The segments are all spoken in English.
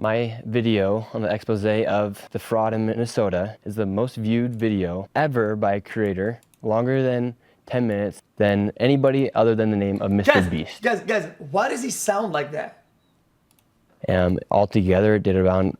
My video on the expose of the fraud in Minnesota is the most viewed video ever by a creator, longer than 10 minutes, than anybody other than the name of Mr. Beast. Guys, why does he sound like that? Altogether, it did around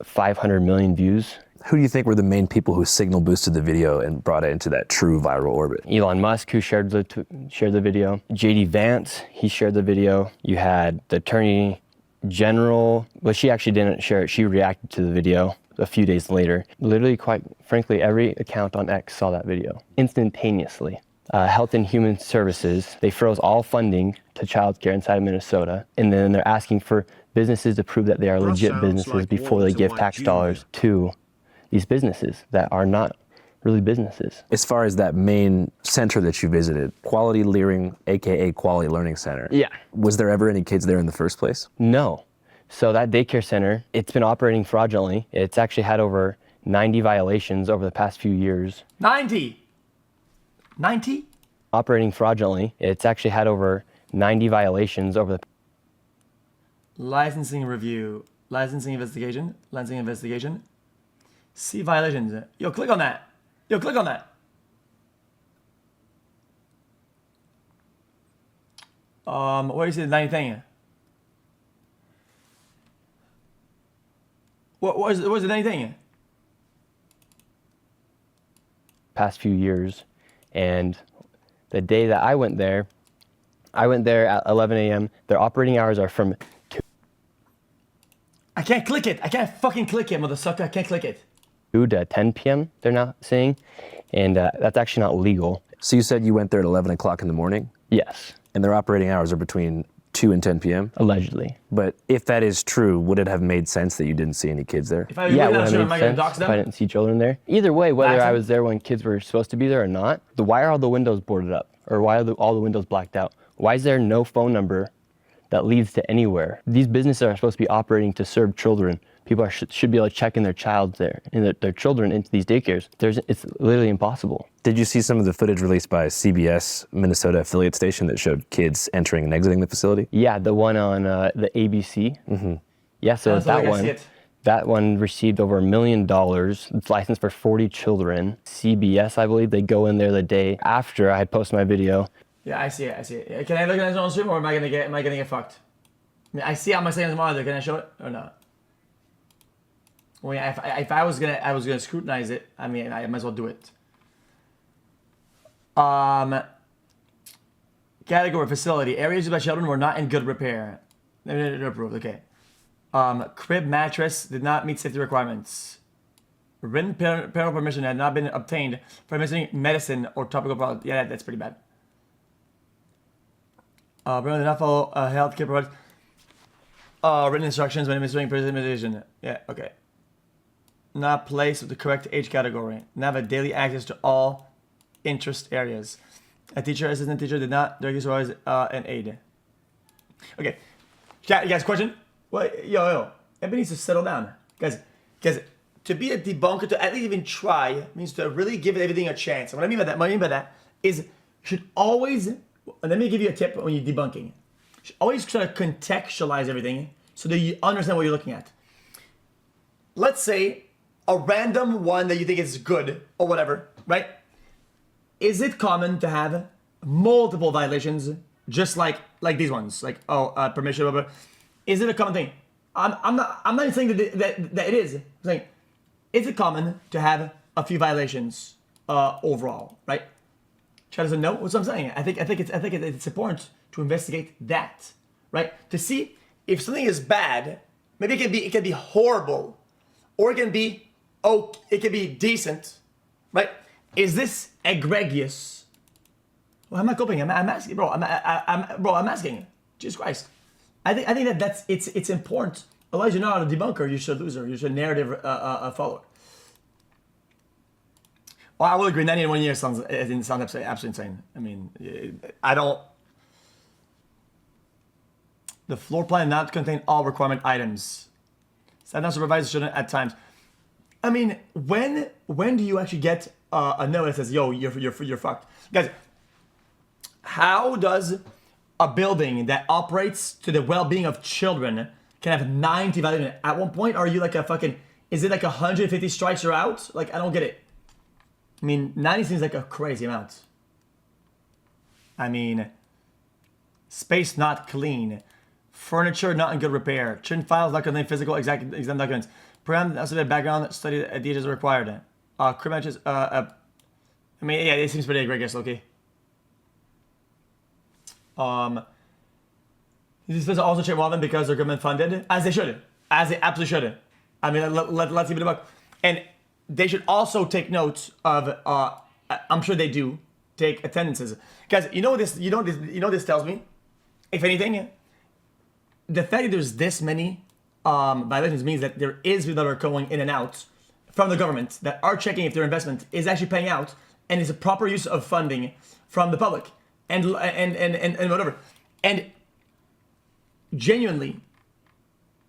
500 million views. Who do you think were the main people who signal boosted the video and brought it into that true viral orbit? Elon Musk, who shared the video. JD Vance, he shared the video. You had the Attorney General, well, she actually didn't share it. She reacted to the video a few days later. Literally, quite frankly, every account on X saw that video instantaneously. Health and Human Services, they froze all funding to childcare inside of Minnesota, and then they're asking for businesses to prove that they are legit businesses before they give tax dollars to these businesses that are not really businesses. As far as that main center that you visited, Quality Learning, AKA Quality Learning Center. Yeah. Was there ever any kids there in the first place? No. So that daycare center, it's been operating fraudulently. It's actually had over 90 violations over the past few years. 90? Operating fraudulently. It's actually had over 90 violations over the... Licensing review, licensing investigation. See violations. Yo, click on that. Where do you see the 90 thing? Where's the 90 thing? Past few years. And the day that I went there at 11 a.m. Their operating hours are from 2. I can't click it. I can't fucking click it, motherfucker. I can't click it. 2 to 10 p.m. they're now saying, and that's actually not legal. So you said you went there at 11 o'clock in the morning? Yes. And their operating hours are between 2 and 10 p.m.? Allegedly. But if that is true, would it have made sense that you didn't see any kids there? If I Yeah, it would am have made sense if I didn't see children there. Either way, whether I was there when kids were supposed to be there or not, why are all the windows boarded up? Or why are all the windows blacked out? Why is there no phone number that leads to anywhere? These businesses are supposed to be operating to serve children. People should be able to check in their child there and their children into these daycares. It's literally impossible. Did you see some of the footage released by CBS Minnesota affiliate station that showed kids entering and exiting the facility? Yeah, the one on the ABC. Mm-hmm. Yeah, so that one received over $1 million. It's licensed for 40 children. CBS, I believe, they go in there the day after I had posted my video. Yeah, I see it. Can I look at this on stream, or am I gonna get fucked? I mean, I see how my settings monitor. Can I show it or not? Well, yeah, if I was gonna scrutinize it, I mean, I might as well do it. Category facility areas used by children were not in good repair. They're approved. Okay. Crib mattress did not meet safety requirements. Written parental permission had not been obtained for administering medicine or topical products. Yeah, that's pretty bad. Did not follow healthcare providers. Written instructions when administering medication. Yeah, okay. Not placed with the correct age category. Not have daily access to all interest areas. A teacher, assistant teacher did not directly supervise an aide. Okay. Chat, you guys, question? What? Yo. Everybody needs to settle down. Guys, to be a debunker, to at least even try, means to really give everything a chance. And what I mean by that is you should always, let me give you a tip when you're debunking. You should always try to contextualize everything so that you understand what you're looking at. Let's say a random one that you think is good or whatever, right? Is it common to have multiple violations, just like these ones, like permission, blah, blah, blah? Is it a common thing? I'm not saying that it is. I'm saying, is it common to have a few violations overall, right? Chat doesn't know. What's what I'm saying. I think it's important to investigate that, right? To see if something is bad. Maybe it can be horrible, or it can be decent, right? Is this egregious? Well, I'm not coping. I'm asking, bro. I'm asking. Jesus Christ. I think that it's important. Otherwise, you're not a debunker. You're a loser. You're a narrative follower. Well, I will agree. 91 years sounds absolutely insane. I mean, I don't. The floor plan not contain all requirement items. Sometimes supervisors shouldn't at times. I mean, when do you actually get a note that says, "Yo, you're fucked"? Guys, how does a building that operates to the well-being of children can have 90 violations. At one point, are you like a fucking, is it like 150 strikes you're out? Like, I don't get it. I mean, 90 seems like a crazy amount. I mean, space not clean. Furniture not in good repair. Children files not contain physical exam documents. Program also background study details are required. Criminal charges, I mean, yeah, it seems pretty egregious, okay. These things are also check often because they're government funded, as they should, as they absolutely should. I mean, let's keep it a buck. And they should also take note of. I'm sure they do take attendances, guys. You know this. You know this tells me, if anything, the fact that there's this many violations means that there is people that are going in and out from the government that are checking if their investment is actually paying out and is a proper use of funding from the public and whatever. And genuinely,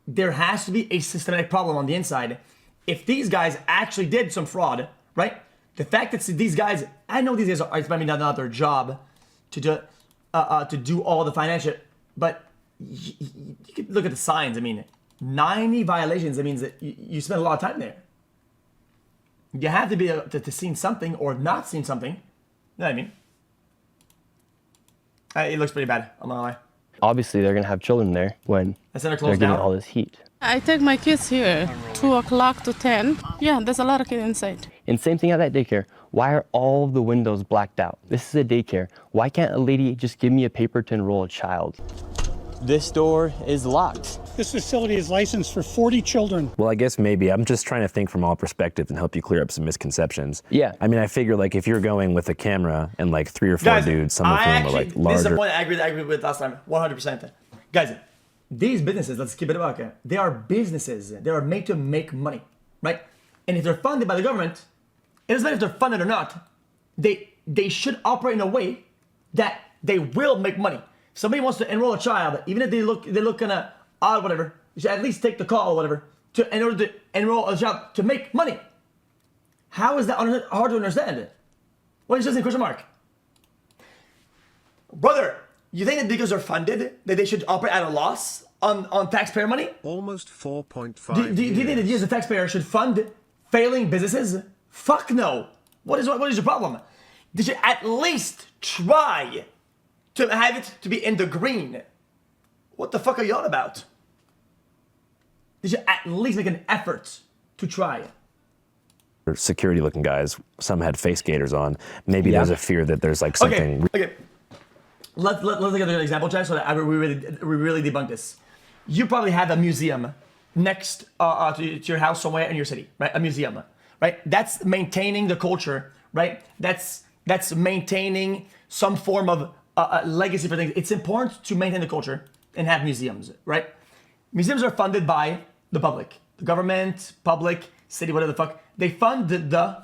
there has to be a systematic problem on the inside. If these guys actually did some fraud, right? The fact that these guys, I know these guys are, it's maybe not their job to do all the financial, but you could look at the signs. I mean, 90 violations. That means that you spend a lot of time there. You have to be able to seen something or not seen something. You know what I mean? It looks pretty bad. I'm not gonna lie. Obviously, they're going to have children there when they're getting all this heat. I take my kids here, 2 o'clock to 10. Yeah, there's a lot of kids inside. And same thing at that daycare. Why are all of the windows blacked out? This is a daycare. Why can't a lady just give me a paper to enroll a child? This door is locked. This facility is licensed for 40 children. Well, I guess maybe I'm just trying to think from all perspectives and help you clear up some misconceptions. Yeah. I mean, I figure like if you're going with a camera and like 3 or 4 Guys, dudes, some of whom are like larger. This is the point I agree with last time, 100%. Guys, these businesses, let's keep it about, okay? They are businesses. They are made to make money, right? And if they're funded by the government, it doesn't matter if they're funded or not. They should operate in a way that they will make money. If somebody wants to enroll a child, even if they look kind of odd, whatever, you should at least take the call, or whatever, in order to enroll a child to make money. How is that hard to understand? What is this in question mark? Brother, you think that because they're funded, that they should operate at a loss on taxpayer money? Almost 4.5 Do you think that you as a taxpayer should fund failing businesses? Fuck no. What is your problem? They should at least try to have it to be in the green. What the fuck are you on about? They should at least make an effort to try. Security looking guys, some had face gaiters on. Maybe there's a fear that there's like something. Okay. Let's look at an example, Jack, so that we really debunk this. You probably have a museum next to your house somewhere in your city, right? A museum, right? That's maintaining the culture, right? That's maintaining some form of legacy for things. It's important to maintain the culture and have museums, right? Museums are funded by the public, the government, public, city, whatever the fuck. They fund the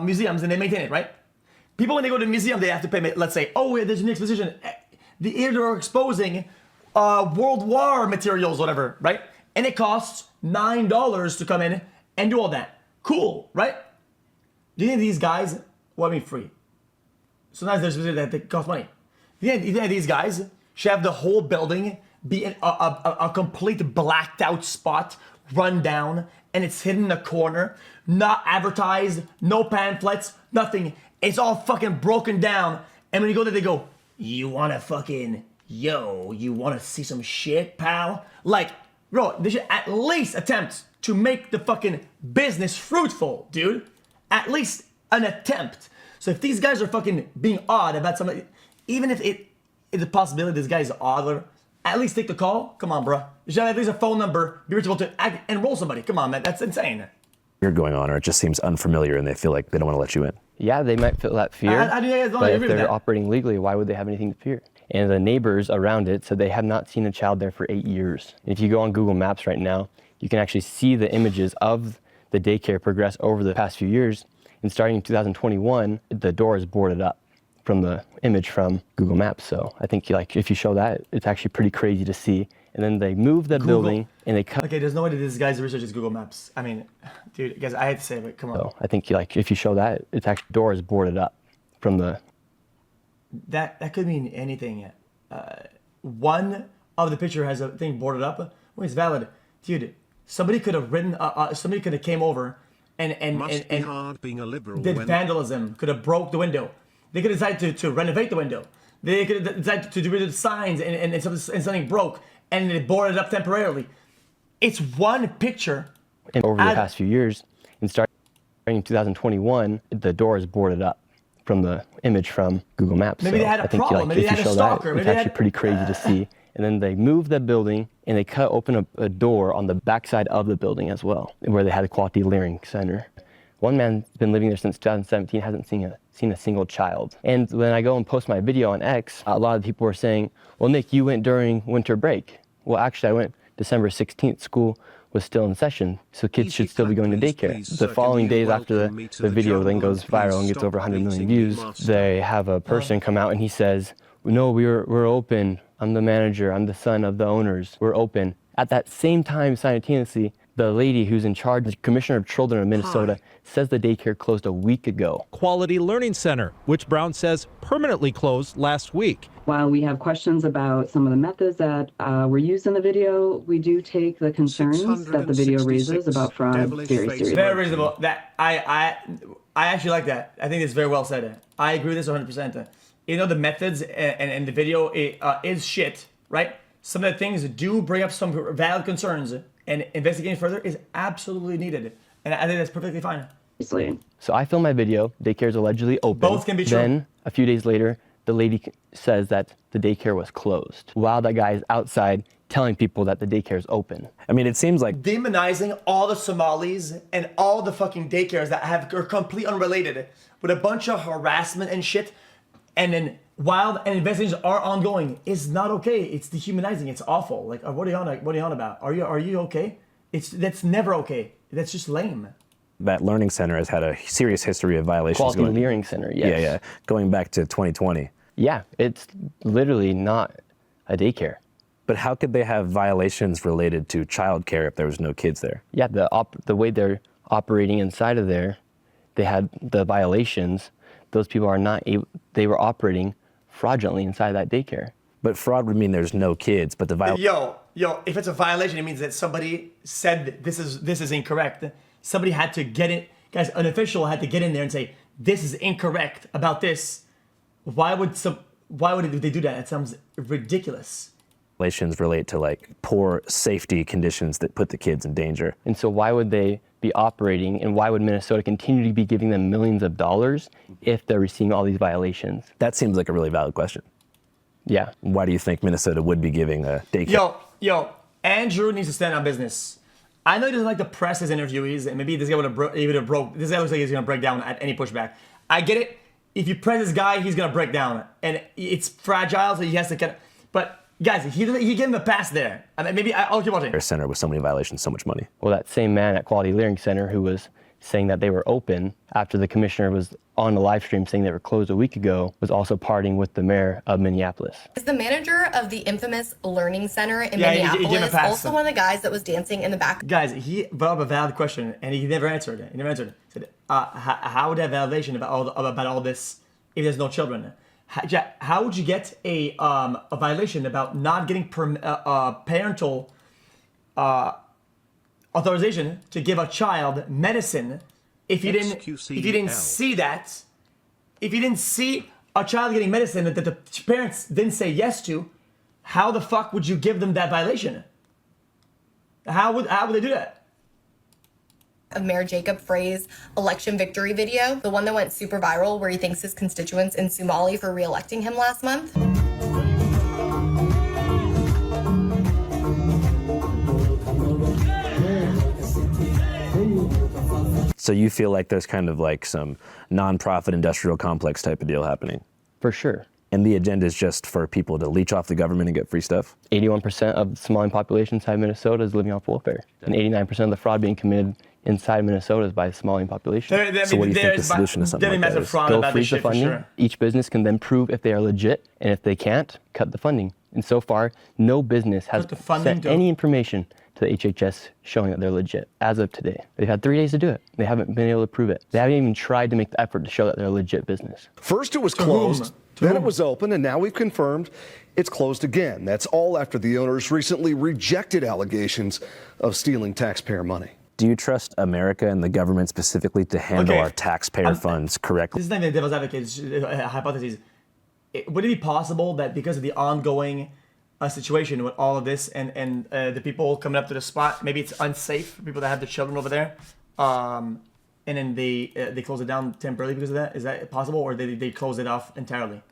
museums and they maintain it, right? People, when they go to the museum, they have to pay, let's say, oh, there's an exposition. They're exposing World War materials, whatever, right? And it costs $9 to come in and do all that. Cool, right? Do you think these guys want me free? Sometimes there's that they cost money. Do you think these guys should have the whole building be a complete blacked out spot, run down, and it's hidden in a corner, not advertised, no pamphlets, nothing. It's all fucking broken down. And when you go there, they go, you wanna you wanna see some shit, pal? Like, bro, they should at least attempt to make the fucking business fruitful, dude. At least an attempt. So if these guys are fucking being odd about something, even if it is a possibility this guy is odd, whatever, at least take the call. Come on, bro. You should have at least a phone number, be reachable to enroll somebody. Come on, man. That's insane. Going on, or it just seems unfamiliar and they feel like they don't want to let you in. Yeah, they might feel that fear, but if they're that. operating legally, why would they have anything to fear? And the neighbors around it said they have not seen a child there for 8 years. And if you go on Google Maps right now, you can actually see the images of the daycare progress over the past few years. And starting in 2021, the door is boarded up from the image from Google Maps. So I think if you show that, it's actually pretty crazy to see. And then they move the building and they cut. Okay, there's no way that this guy's research is Google Maps. I mean, dude, guys, I had to say it, but come on. So I think if you show that, it's actually door is boarded up from the. That could mean anything. One of the picture has a thing boarded up. Well, it's valid. Dude, somebody could have written, somebody could have came over and hard being a liberal did when vandalism, could have broke the window. They could have decided to renovate the window. They could have decided to do rid of the signs and something broke and they boarded it up temporarily. It's one picture. And over the past few years, and starting in 2021, the door is boarded up from the image from Google Maps. Maybe they had a problem. Maybe they had a stalker. It's actually pretty crazy to see. And then they moved the building and they cut open a door on the backside of the building as well, where they had a quality learning center. One man's been living there since 2017, hasn't seen a single child. And when I go and post my video on X, a lot of people were saying, well, Nick, you went during winter break. Well, actually, I went December 16th. School was still in session, so kids should still be going to daycare. The following days after the video then goes viral and gets over 100 million views, they have a person come out and he says, no, we're open. I'm the manager. I'm the son of the owners. We're open. At that same time, simultaneously, the lady who's in charge, the Commissioner of Children of Minnesota, says the daycare closed a week ago. Quality Learning Center, which Brown says permanently closed last week. While we have questions about some of the methods that were used in the video, we do take the concerns that the video raises about fraud very seriously. Very reasonable. That I actually like that. I think it's very well said. I agree with this 100%. You know, the methods and the video is shit, right? Some of the things do bring up some valid concerns, and investigating further is absolutely needed. And I think that's perfectly fine. So I filmed my video. Daycare is allegedly open. Both can be true. Then, a few days later, the lady says that the daycare was closed, while that guy is outside telling people that the daycare is open. I mean, it seems like demonizing all the Somalis and all the fucking daycares that are completely unrelated with a bunch of harassment and shit, and then while and investigations are ongoing, is not okay. It's dehumanizing. It's awful. Like, what are you on about? Are you okay? That's never okay. That's just lame. that learning center has had a serious history of violations. Quality Learning Center, yes. Yeah, going back to 2020. Yeah, it's literally not a daycare. But how could they have violations related to childcare if there was no kids there? Yeah, the way they're operating inside of there, they had the violations. Those people are not able, they were operating fraudulently inside that daycare. But fraud would mean there's no kids, but the Yo, if it's a violation, it means that somebody said this is incorrect. Somebody had to get it, guys, an official had to get in there and say, this is incorrect about this. Why would they do that? It sounds ridiculous. Violations relate to like poor safety conditions that put the kids in danger. And so why would they be operating, and why would Minnesota continue to be giving them millions of dollars if they're receiving all these violations? That seems like a really valid question. Yeah. Why do you think Minnesota would be giving a daycare? Yo, Andrew needs to stand on business. I know he doesn't like to press his interviewees, and maybe this guy would have broke. This guy looks like he's gonna break down at any pushback. I get it. If you press this guy, he's gonna break down, and it's fragile, so he has to kind of. But guys, he gave him a pass there. I mean, maybe I'll keep watching. Center with so many violations, so much money. Well, that same man at Quality Learning Center who was saying that they were open after the commissioner was on the live stream saying they were closed a week ago was also partying with the mayor of Minneapolis. Is the manager of the infamous Learning Center in Minneapolis also one of the guys that was dancing in the back? Guys, he brought up a valid question and he never answered it. He said, how would have validation about all this if there's no children? How would you get a violation about not getting parental authorization to give a child medicine if you didn't see that? If you didn't see a child getting medicine that the parents didn't say yes to, how the fuck would you give them that violation? How would they do that? Of Mayor Jacob Frey's election victory video, the one that went super viral where he thanks his constituents in Somali for re-electing him last month. So you feel like there's kind of like some nonprofit industrial complex type of deal happening? For sure. And the agenda is just for people to leech off the government and get free stuff? 81% of the Somalian population inside Minnesota is living off welfare. And 89% of the fraud being committed inside Minnesota is by the Somalian population. So what do you think the solution to something like that is? Fraud Go about freeze this the shit funding. for sure. Each business can then prove if they are legit, and if they can't, cut the funding. And so far, no business has sent any information to the HHS showing that they're legit as of today. They've had 3 days to do it. They haven't been able to prove it. They haven't even tried to make the effort to show that they're a legit business. First it was closed, then it was open, and now we've confirmed it's closed again. That's all after the owners recently rejected allegations of stealing taxpayer money. Do you trust America and the government specifically to handle our taxpayer funds correctly? This is not even a devil's advocate, it's hypotheses. Would it be possible that because of the ongoing situation with all of this and the people coming up to the spot, maybe it's unsafe for people that have their children over there, and then they close it down temporarily because of that? Is that possible, or they close it off entirely?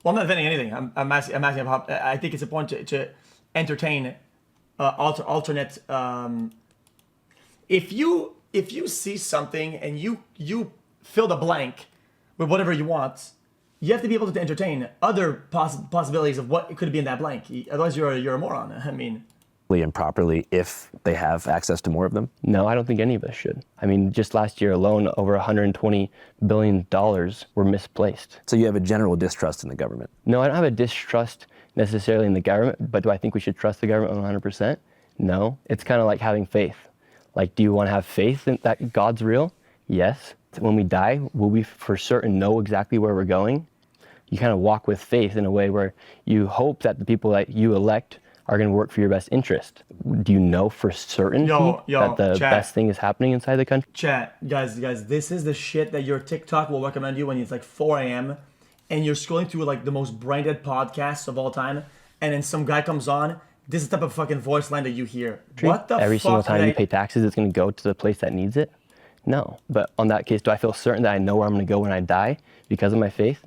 Well, I'm not defending anything. I'm asking. I think it's important to entertain alternate. If you see something and you fill the blank with whatever you want, you have to be able to entertain other possibilities of what could be in that blank. Otherwise, you're a moron. I mean, and properly if they have access to more of them? No, I don't think any of us should. I mean, just last year alone, over $120 billion were misplaced. So you have a general distrust in the government? No, I don't have a distrust necessarily in the government, but do I think we should trust the government 100%? No. It's kind of like having faith. Like, do you want to have faith in that God's real? Yes. When we die, will we for certain know exactly where we're going? You kind of walk with faith in a way where you hope that the people that you elect are going to work for your best interest. Do you know for certainty that the best thing is happening inside the country? Chat, guys, this is the shit that your TikTok will recommend you when it's like 4 a.m. and you're scrolling through like the most brain-dead podcasts of all time, and then some guy comes on. This is the type of fucking voice line that you hear. What the Every fuck? single time you pay taxes, it's going to go to the place that needs it? No. But on that case, do I feel certain that I know where I'm going to go when I die because of my faith?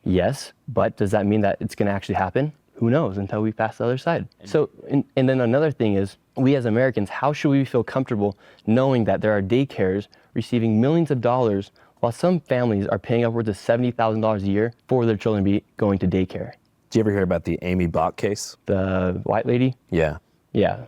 Yes. But does that mean that it's going to actually happen? Who knows until we pass the other side. So, and then another thing is, we as Americans, how should we feel comfortable knowing that there are daycares receiving millions of dollars while some families are paying upwards of $70,000 a year for their children to be going to daycare? Did you ever hear about the Amy Bach case? The white lady? Yeah. Yeah.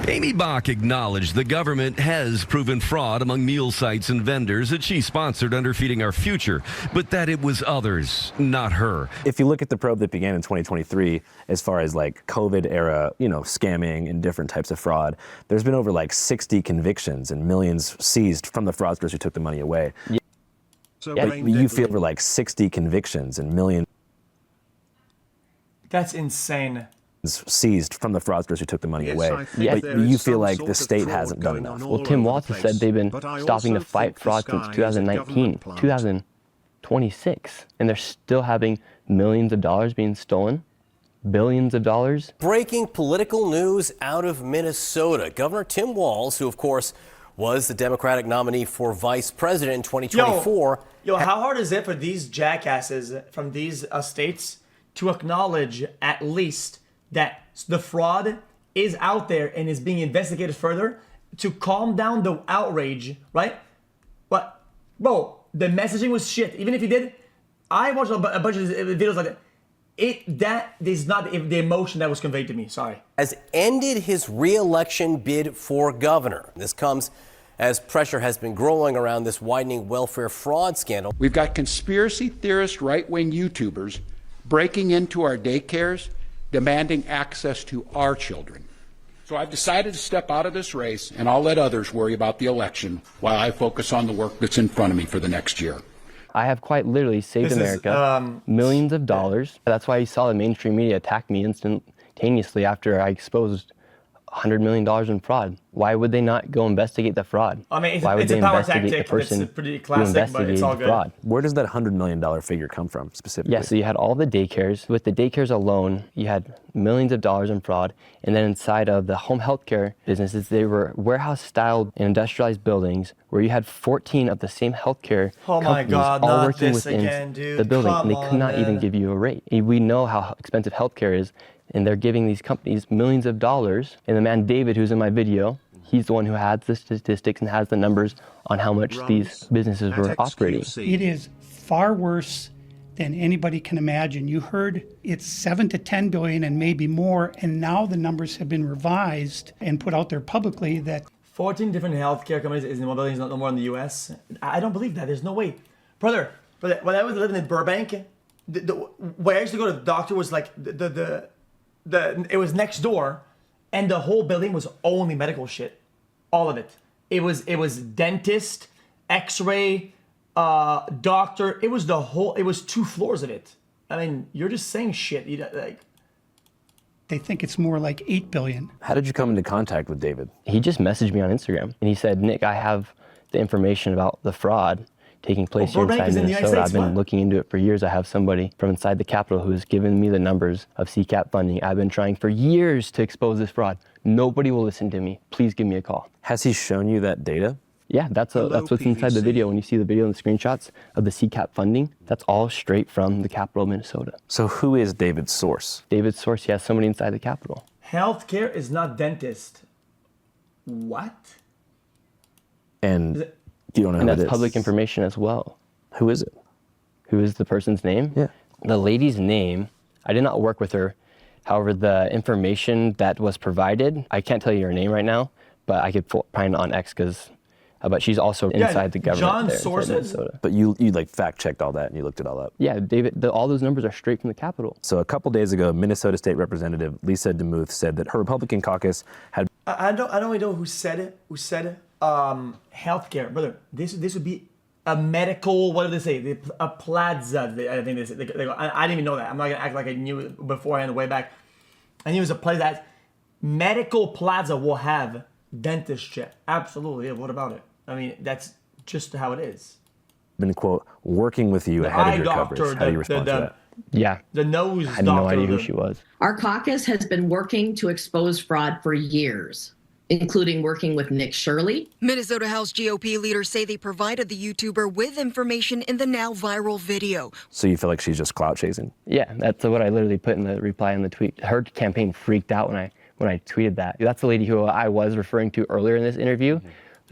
Amy Bach acknowledged the government has proven fraud among meal sites and vendors that she sponsored under Feeding Our Future, but that it was others, not her. If you look at the probe that began in 2023, as far as like COVID era, scamming and different types of fraud, there's been over like 60 convictions and millions seized from the fraudsters who took the money away. Yeah. So you feel over like 60 convictions and millions. That's insane. Seized from the fraudsters who took the money away. Yes. But you feel like the state hasn't done enough. Well, Tim Walton said they've been stopping to fight fraud since 2019, 2026, and they're still having millions of dollars being stolen, billions of dollars. Breaking political news out of Minnesota. Governor Tim Walz, who of course was the Democratic nominee for vice president in 2024. Yo, how hard is it for these jackasses from these states to acknowledge at least that the fraud is out there and is being investigated further, to calm down the outrage, right? But, bro, the messaging was shit. Even if he did, I watched a bunch of videos like that. That is not the emotion that was conveyed to me. Sorry. Has ended his re-election bid for governor. This comes as pressure has been growing around this widening welfare fraud scandal. We've got conspiracy theorist right-wing YouTubers breaking into our daycares, demanding access to our children. So I've decided to step out of this race, and I'll let others worry about the election while I focus on the work that's in front of me for the next year. I have quite literally saved America millions of dollars. That's why you saw the mainstream media attack me instantaneously after I exposed $100 million in fraud. Why would they not go investigate the fraud? I mean, Why would it's they a power investigate tactic. the person It's pretty classic, but it's all good. fraud? Where does that $100 million figure come from specifically? Yeah, so you had all the daycares. With the daycares alone, you had millions of dollars in fraud. And then inside of the home healthcare businesses, they were warehouse-style and industrialized buildings where you had 14 of the same healthcare companies all working within the building, and they could not even give you a rate. We know how expensive healthcare is, and they're giving these companies millions of dollars. And the man David, who's in my video, he's the one who has the statistics and has the numbers on how much these businesses were operating. It is far worse than anybody can imagine. You heard it's 7 to 10 billion and maybe more, and now the numbers have been revised and put out there publicly that 14 different healthcare companies is in one building, no more in the U.S. I don't believe that. There's no way, brother. When I was living in Burbank, where I used to go to the doctor was like it was next door, and the whole building was only medical shit, all of it. It was dentist, X-ray, doctor. It was 2 floors of it. I mean, you're just saying shit. They think it's more like 8 billion. How did you come into contact with David? He just messaged me on Instagram and he said, Nick, I have the information about the fraud taking place here inside Minnesota. I've been looking into it for years. I have somebody from inside the Capitol who has given me the numbers of CCAP funding. I've been trying for years to expose this fraud. Nobody will listen to me. Please give me a call. Has he shown you that data? Yeah, that's what's inside the video. When you see the video and the screenshots of the CCAP funding, that's all straight from the Capitol of Minnesota. So who is David's source? David's source, he has somebody inside the Capitol. Healthcare is not dentist. What? And you don't know who that's it is. Public information as well. Who is it? Who is the person's name? Yeah. The lady's name, I did not work with her. However, the information that was provided, I can't tell you her name right now, but I could find it on X because, but she's also inside the government. John's there, sources. Minnesota. But you like fact checked all that and you looked it all up. Yeah, David, all those numbers are straight from the Capitol. So a couple days ago, Minnesota State Representative Lisa DeMuth said that her Republican caucus had. I don't even know who said it. Healthcare, brother. This would be a medical. What do they say? A plaza. I think they say. They go, I didn't even know that. I'm not gonna act like I knew it beforehand. Way back, I knew it was a plaza. That medical plaza will have dentistry. Absolutely. Yeah, what about it? I mean, that's just how it is. Been quote working with you ahead of your coverage. How do you respond to that? Yeah. The nose I had no idea who she was. Our caucus has been working to expose fraud for years, including working with Nick Shirley. Minnesota House GOP leaders say they provided the YouTuber with information in the now viral video. So you feel like she's just clout chasing? Yeah, that's what I literally put in the reply in the tweet. Her campaign freaked out when I tweeted that. That's the lady who I was referring to earlier in this interview.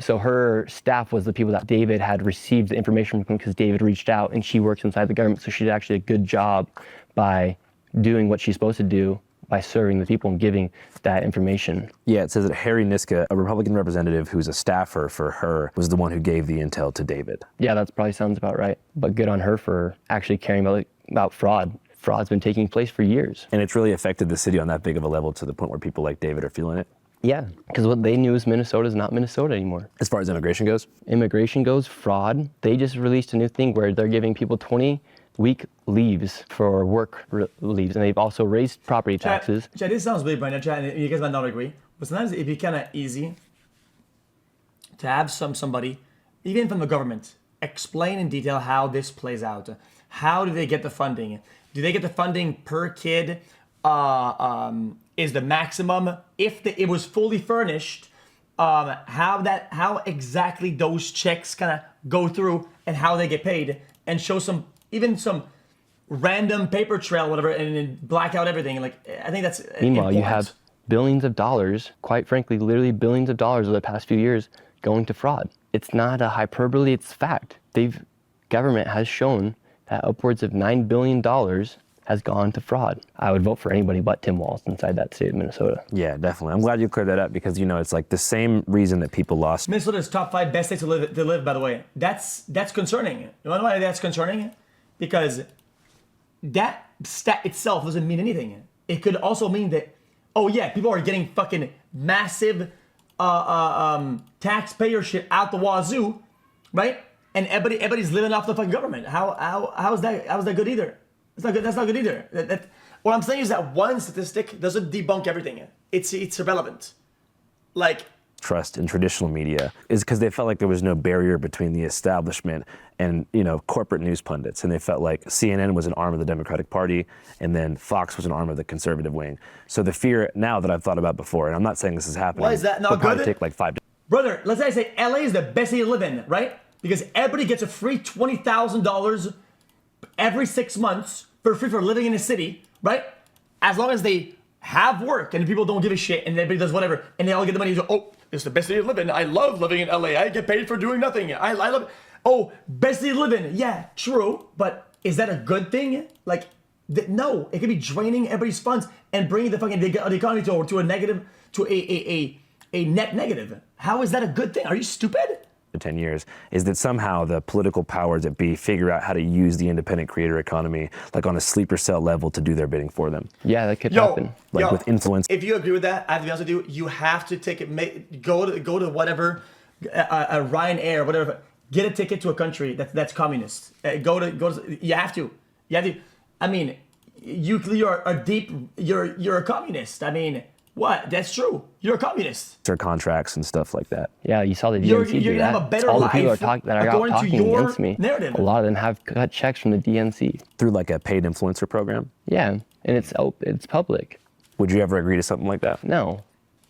So her staff was the people that David had received the information from because David reached out and she works inside the government. So she did actually a good job by doing what she's supposed to do by serving the people and giving that information. Yeah, it says that Harry Niska, a Republican representative who's a staffer for her, was the one who gave the intel to David. Yeah, that probably sounds about right. But good on her for actually caring about fraud. Fraud's been taking place for years. And it's really affected the city on that big of a level to the point where people like David are feeling it? Yeah, because what they knew is Minnesota is not Minnesota anymore. As far as immigration goes? Immigration goes, fraud. They just released a new thing where they're giving people 20-week leaves for work leaves, and they've also raised property taxes. Chat, this sounds weird, Brandon. Chat, and you guys might not agree, but sometimes it'd be kind of easy to have somebody, even from the government, explain in detail how this plays out. How do they get the funding? Do they get the funding per kid? Is the maximum if it was fully furnished? How exactly those checks kind of go through and how they get paid, and show some random paper trail, whatever, and then black out everything. Like, I think that's meanwhile important. You have billions of dollars, quite frankly, literally billions of dollars over the past few years going to fraud. It's not a hyperbole, it's fact. Government has shown that upwards of $9 billion has gone to fraud. I would vote for anybody but Tim Walz inside that state of Minnesota. Yeah, definitely. I'm glad you cleared that up because, it's like the same reason that people lost. Minnesota's top 5 best states to live, by the way. That's concerning. You know why that's concerning? Because that stat itself doesn't mean anything. It could also mean that, oh yeah, people are getting fucking massive taxpayer shit out the wazoo, right? And everybody's living off the fucking government. How's that good either? That's not good either. What I'm saying is that one statistic doesn't debunk everything. It's irrelevant. Like, trust in traditional media is because they felt like there was no barrier between the establishment and corporate news pundits, and they felt like CNN was an arm of the Democratic Party and then Fox was an arm of the conservative wing. So the fear now that I've thought about before, and I'm not saying this is happening. Why is that not will probably good? take like 5 days. Brother, let's say LA is the best city to live in, right? Because everybody gets a free $20,000 every 6 months for free for living in a city, right? As long as they have work and people don't give a shit and everybody does whatever and they all get the money. You go, oh, it's the best city to live in. I love living in LA. I get paid for doing nothing. I love it. Oh, best city to live in. Yeah, true. But is that a good thing? Like, no. It could be draining everybody's funds and bringing the economy to a negative, to a net negative. How is that a good thing? Are you stupid? 10 years is that somehow the political powers that be figure out how to use the independent creator economy like on a sleeper cell level to do their bidding for them. Yeah, that could happen. Like with influence. If you agree with that, I have to be honest with you, you have to take it, go to whatever, Ryanair, whatever, get a ticket to a country that's communist. You have to. I mean, you're a communist. I mean, what? That's true. You're a communist. Their contracts and stuff like that. Yeah, you saw the DNC You're do gonna that. have a better All the people life that are according to talking your against me. narrative. A lot of them have cut checks from the DNC. Through like a paid influencer program? Yeah, and it's public. Would you ever agree to something like that? No,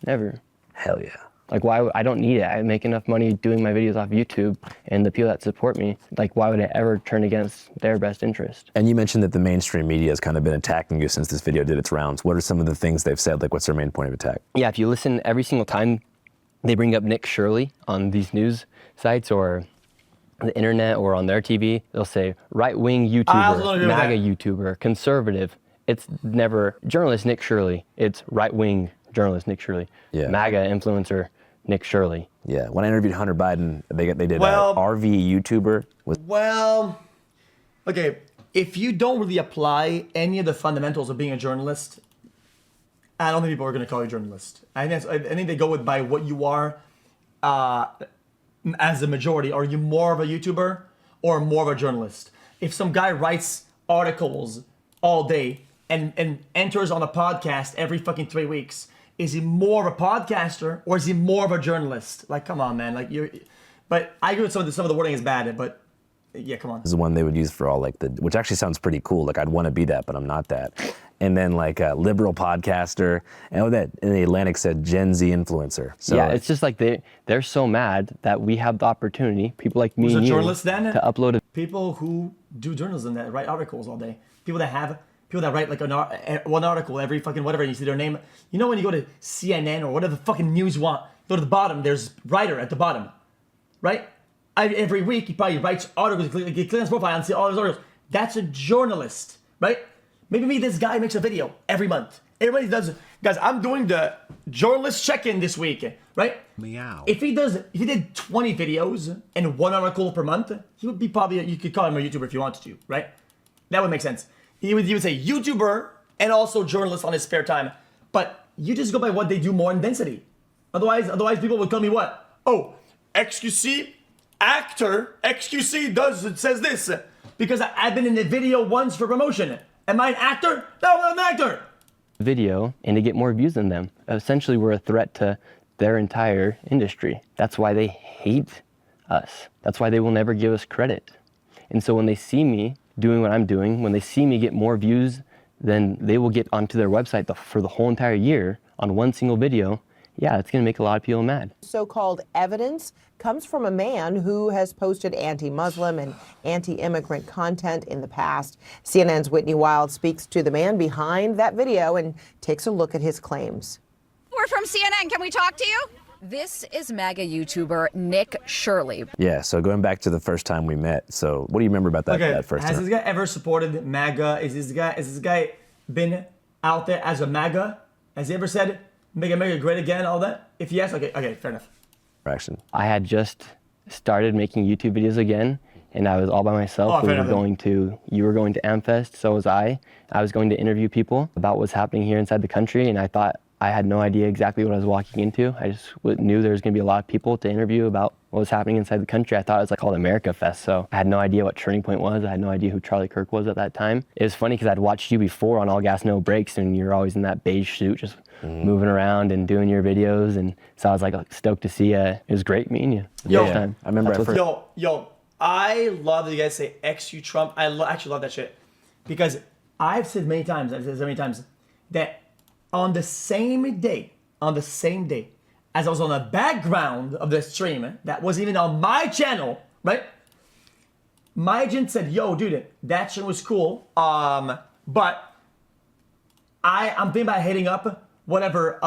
never. Hell yeah. Like, why? I don't need it. I make enough money doing my videos off YouTube, and the people that support me, like, why would I ever turn against their best interest? And you mentioned that the mainstream media has kind of been attacking you since this video did its rounds. What are some of the things they've said? Like, what's their main point of attack? Yeah, if you listen every single time they bring up Nick Shirley on these news sites or the internet or on their TV, they'll say right-wing YouTuber, MAGA YouTuber, conservative. It's never journalist Nick Shirley. It's right-wing journalist Nick Shirley. Yeah. MAGA influencer Nick Shirley. Yeah. When I interviewed Hunter Biden, they did Well- RV YouTuber. Well, okay, if you don't really apply any of the fundamentals of being a journalist, I don't think people are going to call you a journalist. I think they go by what you are as a majority. Are you more of a YouTuber or more of a journalist? If some guy writes articles all day and enters on a podcast every fucking 3 weeks, is he more of a podcaster or is he more of a journalist? Like, come on, man. Like, but I agree with some of the wording is bad, but yeah, come on. This is one they would use for all like which actually sounds pretty cool. Like I'd want to be that, but I'm not that. And then like a liberal podcaster, and that in the Atlantic said Gen Z influencer. So yeah, it's just like they're so mad that we have the opportunity, people like me Who's and a you, journalist then? to upload a People who do journalism that write articles all day. People that write like one article every fucking whatever, and you see their name. You know when you go to CNN or whatever the fucking news you want, go to the bottom, there's writer at the bottom, right? Every week he probably writes articles, you click on his profile and see all his articles. That's a journalist, right? Maybe this guy makes a video every month. Everybody does. Guys, I'm doing the journalist check-in this week, right? Meow. If he did 20 videos and one article per month, he would be probably, you could call him a YouTuber if you wanted to, right? That would make sense. He would say YouTuber and also journalist on his spare time. But you just go by what they do more in density. Otherwise people would call me what? Oh, xQc actor, xQc says this. Because I've been in a video once for promotion. Am I an actor? No, I'm an actor. video and to get more views than them. Essentially, we're a threat to their entire industry. That's why they hate us. That's why they will never give us credit. And so when they see me doing what I'm doing, when they see me get more views than they will get onto their website for the whole entire year on one single video, yeah, it's going to make a lot of people mad. So-called evidence comes from a man who has posted anti-Muslim and anti-immigrant content in the past. CNN's Whitney Wild speaks to the man behind that video and takes a look at his claims. We're from CNN. Can we talk to you? This is MAGA YouTuber Nick Shirley. Yeah, so going back to the first time we met, so what do you remember about that first time? Has this guy ever supported MAGA? Has this guy been out there as a MAGA? Has he ever said, make America great again, all that? If yes, okay, fair enough. I had just started making YouTube videos again, and I was all by myself. You were going to AmFest, so was I. I was going to interview people about what's happening here inside the country, and I thought I had no idea exactly what I was walking into. I just knew there was going to be a lot of people to interview about what was happening inside the country. I thought it was called America Fest, so I had no idea what Turning Point was. I had no idea who Charlie Kirk was at that time. It was funny because I'd watched you before on All Gas No Brakes, and you're always in that beige suit, just moving around and doing your videos, and so I was stoked to see you. It was great meeting you the first time. I remember I love that you guys say XU Trump. I actually love that shit because I've said many times that on the same day as I was on the background of the stream that was even on my channel, right? My agent said, "Yo, dude, that shit was cool, but I'm thinking about hitting up whatever,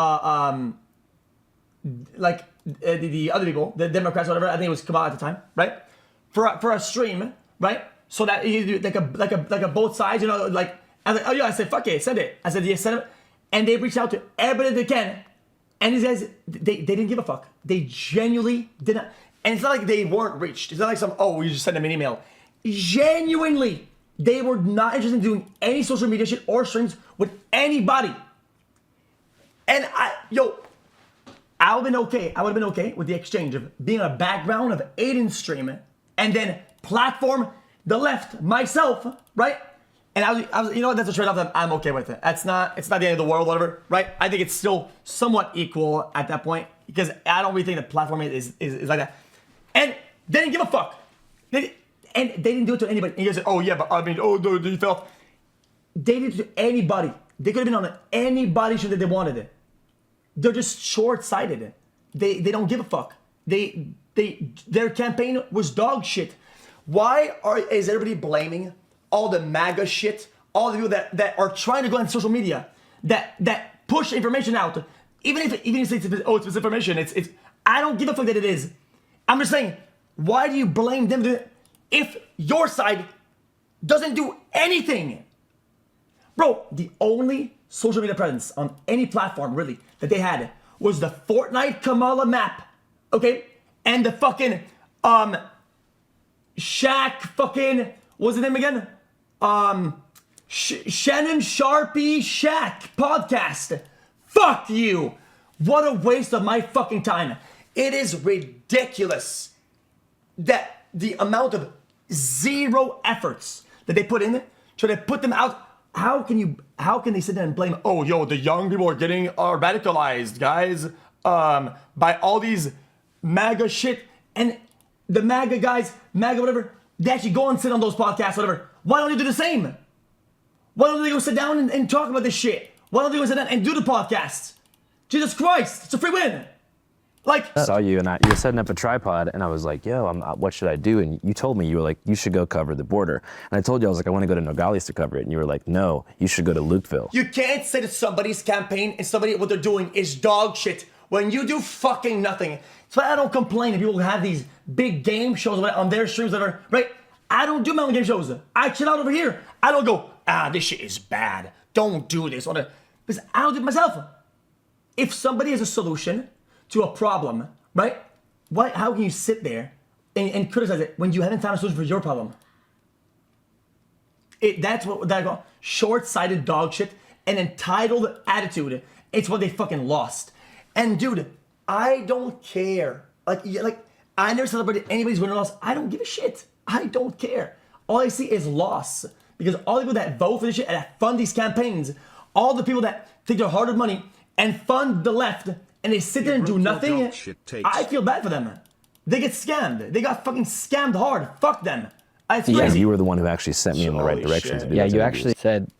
the other people, the Democrats, whatever. I think it was Kamala at the time, right? For a stream, right? So that you do like a both sides, you know, like I was like, oh yeah, I said fuck it, send it. I said yeah, send it, and they reached out to everybody they can, and these guys they didn't give a fuck. They genuinely did not, and it's not like they weren't reached. It's not like we just sent them an email. Genuinely, they were not interested in doing any social media shit or streams with anybody. And I would have been okay with the exchange of being a background of Aiden's stream and then platform the left, myself, right? And I was, you know what? That's a trade-off that I'm okay with it. It's not the end of the world, whatever, right? I think it's still somewhat equal at that point because I don't really think the platform is like that. And they didn't give a fuck. And they didn't do it to anybody. And you guys say, oh yeah, but I mean, oh no, you fell. They did it to anybody. They could have been on anybody's show that they wanted it. They're just short-sighted. They don't give a fuck. Their campaign was dog shit. Why is everybody blaming all the MAGA shit, all the people that are trying to go on social media, that push information out, even if it's misinformation, it's I don't give a fuck that it is. I'm just saying, why do you blame them if your side doesn't do anything? Bro, the only social media presence on any platform really that they had was the Fortnite Kamala map, okay, and the fucking Shaq fucking what's the name again? Shannon Sharpie Shaq podcast. Fuck you. What a waste of my fucking time. It is ridiculous that the amount of zero efforts that they put in to put them out. How can they sit there and blame, oh, yo, the young people are getting radicalized, guys, by all these MAGA shit, and the MAGA guys, MAGA whatever, they actually go and sit on those podcasts, whatever. Why don't they do the same? Why don't they go sit down and talk about this shit? Why don't they go sit down and do the podcasts? Jesus Christ, it's a free win. Like, I saw you and you were setting up a tripod and I was like, yo, what should I do? And you told me, you were like, you should go cover the border. And I told you, I was like, I want to go to Nogales to cover it. And you were like, no, you should go to Lukeville. You can't say that somebody's campaign and what they're doing is dog shit when you do fucking nothing. So I don't complain if people have these big game shows on their streams that are, right? I don't do my own game shows. I chill out over here. I don't go, this shit is bad. Don't do this. Because I don't do it myself. If somebody has a solution to a problem, right? How can you sit there and criticize it when you haven't found a solution for your problem? That's what that call short-sighted dog shit, an entitled attitude. It's what they fucking lost. And dude, I don't care. Like I never celebrated anybody's win or loss. I don't give a shit. I don't care. All I see is loss. Because all the people that vote for this shit and that fund these campaigns, all the people that take their hard-earned money and fund the left and they sit there and do nothing, I feel bad for them. They get scammed. They got fucking scammed hard. Fuck them. It's crazy. Yeah, you were the one who actually sent me in the right direction to do Yeah, those you interviews. actually said,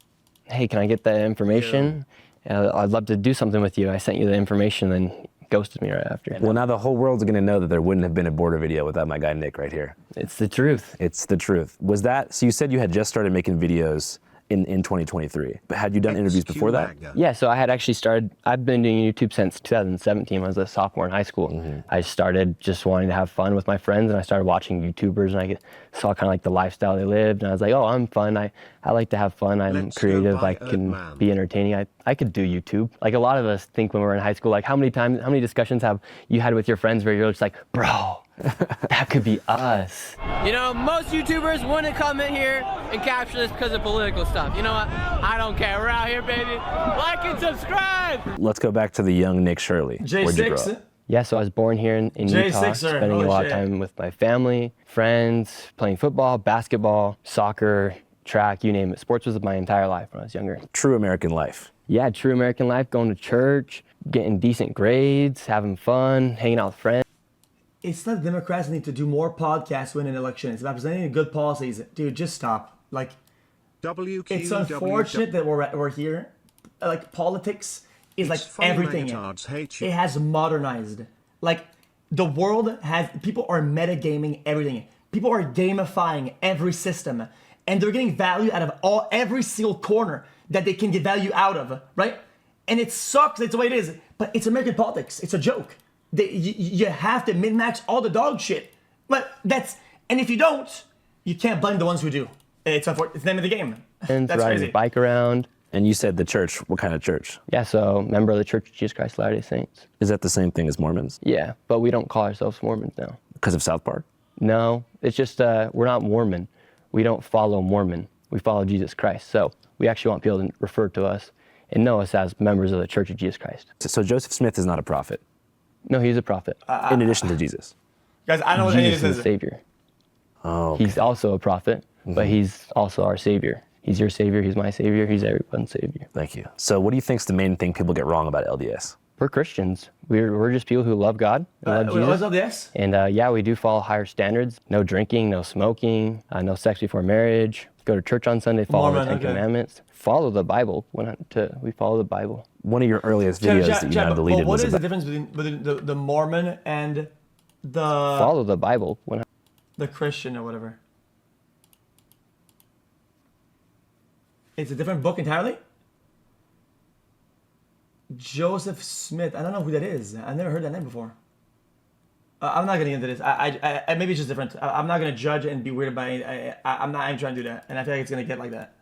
hey, can I get that information? I'd love to do something with you. I sent you the information and ghosted me right after. Well, now the whole world's going to know that there wouldn't have been a border video without my guy Nick right here. It's the truth. It's the truth. Was that, so you said you had just started making videos in 2023, but had you done interviews before that? Yeah, so I had actually started, I've been doing YouTube since 2017 when I was a sophomore in high school. I started just wanting to have fun with my friends and I started watching YouTubers and I saw kind of like the lifestyle they lived and I was like, oh, I'm fun. I like to have fun. I'm creative. I can be entertaining. I could do YouTube. Like a lot of us think when we're in high school, like how many discussions have you had with your friends where you're just like, bro, that could be us. You know, most YouTubers wouldn't come in here and capture this because of political stuff. You know what? I don't care. We're out here, baby. Like and subscribe. Let's go back to the young Nick Shirley. Where'd you grow up? Yeah, so I was born here in Utah, spending a lot of time with my family, friends, playing football, basketball, soccer, track, you name it. Sports was my entire life when I was younger. True American life. Yeah, true American life, going to church, getting decent grades, having fun, hanging out with friends. It's not Democrats need to do more podcasts when an election. It's about presenting good policies. Dude, just stop. Like, it's unfortunate that we're here. Like, politics is like everything. It has modernized. Like, the world has, people are metagaming everything. People are gamifying every system. And they're getting value out of every single corner that they can get value out of, right? And it sucks, it's the way it is. But it's American politics. It's a joke. You have to min-max all the dog shit. But and if you don't, you can't blame the ones who do. It's the name of the game. And That's riding crazy. a bike around. And you said the church. What kind of church? Yeah, so member of the Church of Jesus Christ of Latter-day Saints. Is that the same thing as Mormons? Yeah, but we don't call ourselves Mormons now. Because of South Park? No, it's just we're not Mormon. We don't follow Mormon. We follow Jesus Christ. So we actually want people to refer to us and know us as members of the Church of Jesus Christ. So Joseph Smith is not a prophet? No, he's a prophet. In addition to Jesus? Guys, I know what Jesus this is the Savior. Oh, okay. He's also a prophet, but he's also our Savior. He's your savior, he's my savior, he's everyone's savior. Thank you. So what do you think's the main thing people get wrong about LDS? We're Christians. We're just people who love God and love Jesus. What's LDS? And yeah, we do follow higher standards. No drinking, no smoking, no sex before marriage. Go to church on Sunday, follow the Ten Commandments. Follow the Bible. We follow the Bible. One of your earliest videos that you now deleted what was is the difference between the Mormon and the... Follow the Bible. The Christian or whatever. It's a different book entirely? Joseph Smith. I don't know who that is. I've never heard that name before. I'm not getting into this. I maybe it's just different. I'm not gonna judge and be weird about it. I'm trying to do that, and I feel like it's gonna get like that.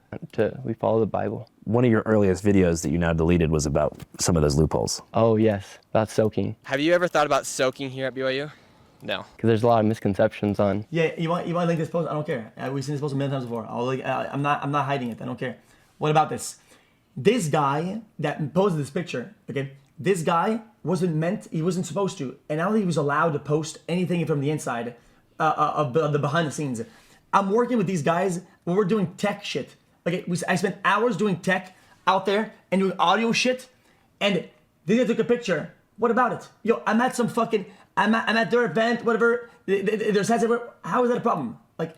We follow the Bible. One of your earliest videos that you now deleted was about some of those loopholes. Oh yes, about soaking. Have you ever thought about soaking here at BYU? No. Because there's a lot of misconceptions on. Yeah, you want to link this post? I don't care. We've seen this post a million times before. I'm not hiding it. I don't care. What about this? This guy that posted this picture, okay? This guy he wasn't supposed to, and now he was allowed to post anything from the inside of the behind the scenes. I'm working with these guys when we're doing tech shit. Okay, I spent hours doing tech out there and doing audio shit, and then they took a picture. What about it? Yo, I'm at some fucking, I'm at their event, whatever. There's sites everywhere. How is that a problem? Like,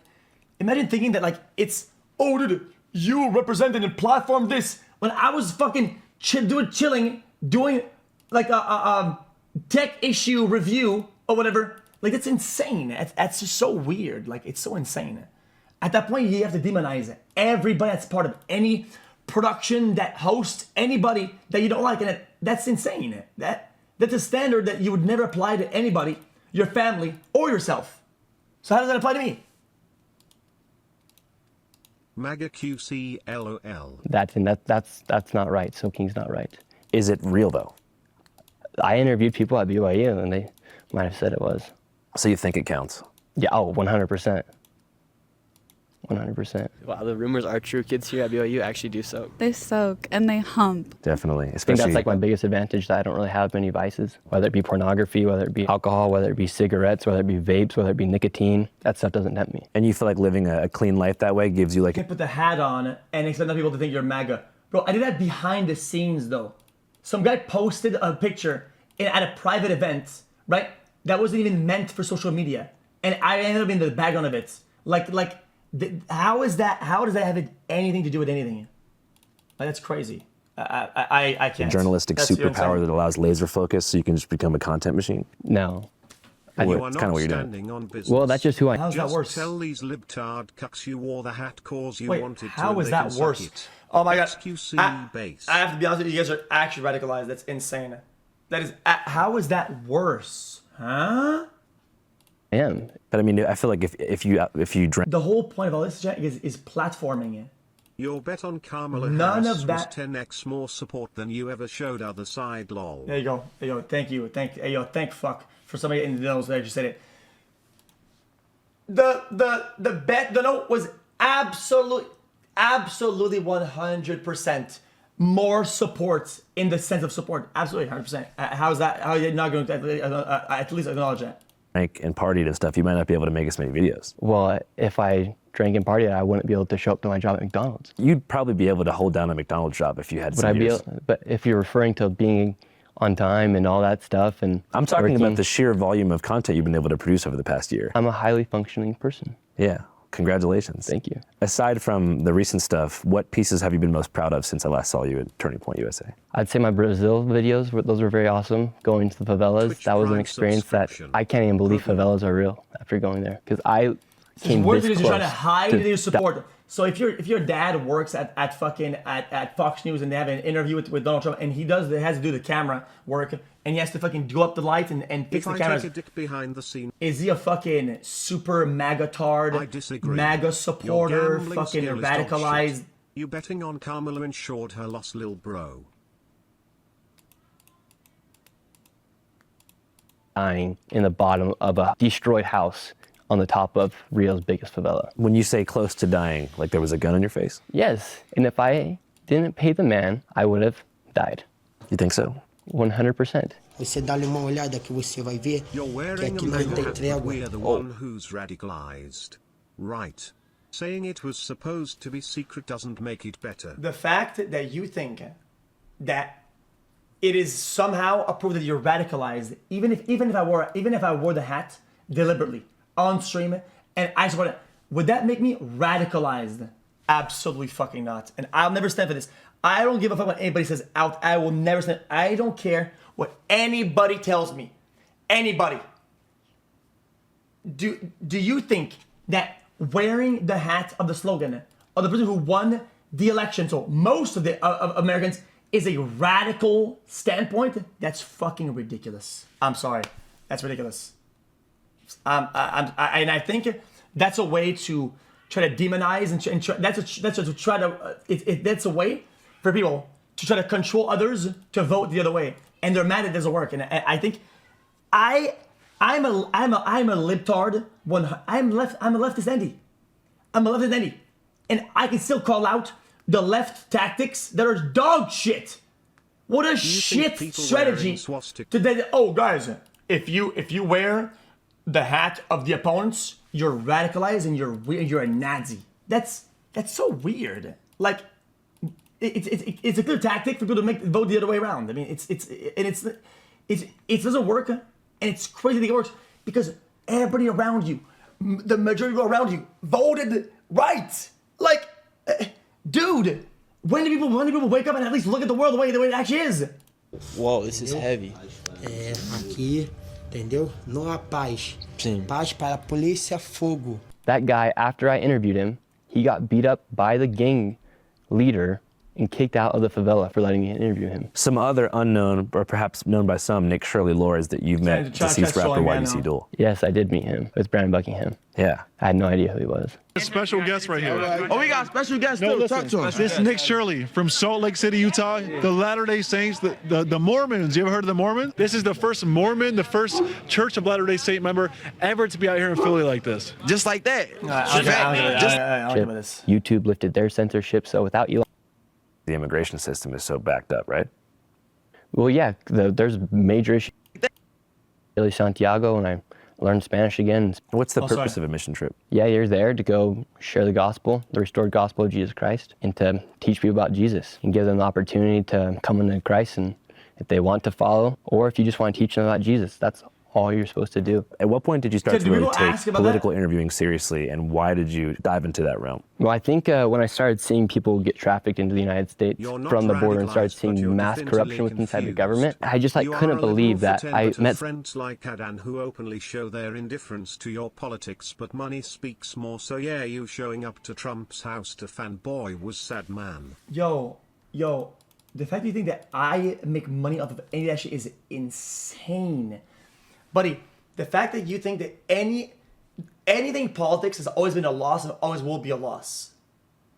imagine thinking that like it's, oh, dude, you represented and platformed this when I was fucking chilling, doing like a tech issue review or whatever. Like, that's insane. That's just so weird. Like, it's so insane. At that point, you have to demonize everybody that's part of any production that hosts anybody that you don't like. And that's insane. That's a standard that you would never apply to anybody, your family, or yourself. So how does that apply to me? MAGA QC LOL. That's not right. Soaking's not right. Is it real though? I interviewed people at BYU and they might have said it was. So you think it counts? Yeah, 100%. 100%. Wow, the rumors are true. Kids here at BYU actually do soak. They soak and they hump. Definitely. I think that's like my biggest advantage, that I don't really have many vices, whether it be pornography, whether it be alcohol, whether it be cigarettes, whether it be vapes, whether it be nicotine. That stuff doesn't tempt me. And you feel like living a clean life that way gives you like... You can't put the hat on and expect other people to think you're MAGA. Bro, I did that behind the scenes though. Some guy posted a picture at a private event, right? That wasn't even meant for social media. And I ended up in the background of it. How does that have anything to do with anything? Like, that's crazy. I can't. A journalistic superpower that allows laser focus so you can just become a content machine? No. You are kind not of what you're standing doing. on business. Well, that's just who I am. How's that worse? Tell these libtard cucks you wore the hat cause you Wait, wanted to. how is that worse? Oh my god. xQc base. I have to be honest with you, you guys are actually radicalized. That's insane. That is, how is that worse? Huh? I am. But I mean, I feel like if you drank... The whole point of all this is platforming it. Your bet on Kamala None Harris of that. was 10x more support than you ever showed other side, lol. There you go. There you go. Thank you. Thank fuck for somebody in the knows that just said it. The bet, the note was absolutely 100% more support in the sense of support. Absolutely 100%. How is that? How are you not going to at least acknowledge that? And partied and stuff, you might not be able to make as many videos. Well, if I drank and partied, I wouldn't be able to show up to my job at McDonald's. You'd probably be able to hold down a McDonald's job if you had some years. But if you're referring to being on time and all that stuff, and I'm talking about the sheer volume of content you've been able to produce over the past year. I'm a highly functioning person. Yeah. Congratulations. Thank you. Aside from the recent stuff, what pieces have you been most proud of since I last saw you at Turning Point USA? I'd say my Brazil videos, those were very awesome. Going to the favelas, Twitch that was an experience that I can't even believe favelas are real after going there. Because I came worse this because close. you're trying to hide your support. So if your dad works at Fox News and they have an interview with Donald Trump and he has to do the camera work and he has to fucking go up the lights and fix the cameras. Take a dick behind the scene. Is he a fucking super MAGA-tard, I disagree. MAGA supporter, fucking radicalized? You betting on Kamala insured her loss, lil bro. Dying in the bottom of a destroyed house on the top of Rio's biggest favela. When you say close to dying, like there was a gun in your face? Yes, and if I didn't pay the man, I would have died. You think so? 100%. You're wearing a MAGA hat, but we're the one who's radicalized. Right. Saying it was supposed to be secret doesn't make it better. The fact that you think that it is somehow a proof that you're radicalized, even if I wore the hat deliberately on stream and I support it, would that make me radicalized? Absolutely fucking not. And I'll never stand for this. I don't give a fuck what anybody says out. I will never stand. I don't care what anybody tells me. Anybody. Do you think that wearing the hat of the slogan of the person who won the election, so most of the of Americans, is a radical standpoint? That's fucking ridiculous. I'm sorry. That's ridiculous. And I think that's a way to try to demonize and that's a way for people to try to control others to vote the other way, and they're mad it doesn't work. And I think I'm a libtard. I'm a leftist Andy. I'm a leftist Andy, and I can still call out the left tactics that are dog shit. What a shit strategy to that. Oh, guys, if you wear the hat of the opponents, you're radicalized and you're a Nazi. That's so weird. Like, it's a good tactic for people to vote the other way around. I mean, it doesn't work, and it's crazy that it works because everybody around you, the majority of people around you, voted right. Like, dude, when do people wake up and at least look at the world the way it actually is? Whoa, this is heavy. Aqui, entendeu? Não há paz. Sim. Paz para a polícia, fogo. That guy, after I interviewed him, he got beat up by the gang leader and kicked out of the favela for letting me interview him. Some other unknown, or perhaps known by some, Nick Shirley lores that you've met deceased rapper YBC Duel. Yes, I did meet him. It was Brandon Buckingham. Yeah. I had no idea who he was. A special guest right here. Oh, we got a special guest too. Talk to us. This is Nick Shirley from Salt Lake City, Utah. The Latter-day Saints, the Mormons. You ever heard of the Mormons? This is the first Mormon, the first Church of Latter-day Saint member ever to be out here in Philly like this. Just like that. YouTube lifted their censorship, so without Elon. The immigration system is so backed up, right? Well, yeah, there's major issues. Really Santiago, and I learned Spanish again. What's the purpose of a mission trip? Yeah, you're there to go share the gospel, the restored gospel of Jesus Christ, and to teach people about Jesus and give them the opportunity to come into Christ, and if they want to follow, or if you just want to teach them about Jesus, that's all you're supposed to do. At what point did you start to really take political interviewing seriously, and why did you dive into that realm? Well, I think when I started seeing people get trafficked into the United States from the border and started seeing mass corruption within inside the government, I just couldn't believe that. I met friends like Adan who openly show their indifference to your politics, but money speaks more. So yeah, you showing up to Trump's house to fanboy was sad, man. Yo, the fact that you think that I make money off of any of that shit is insane. Buddy, the fact that you think that anything politics has always been a loss and always will be a loss.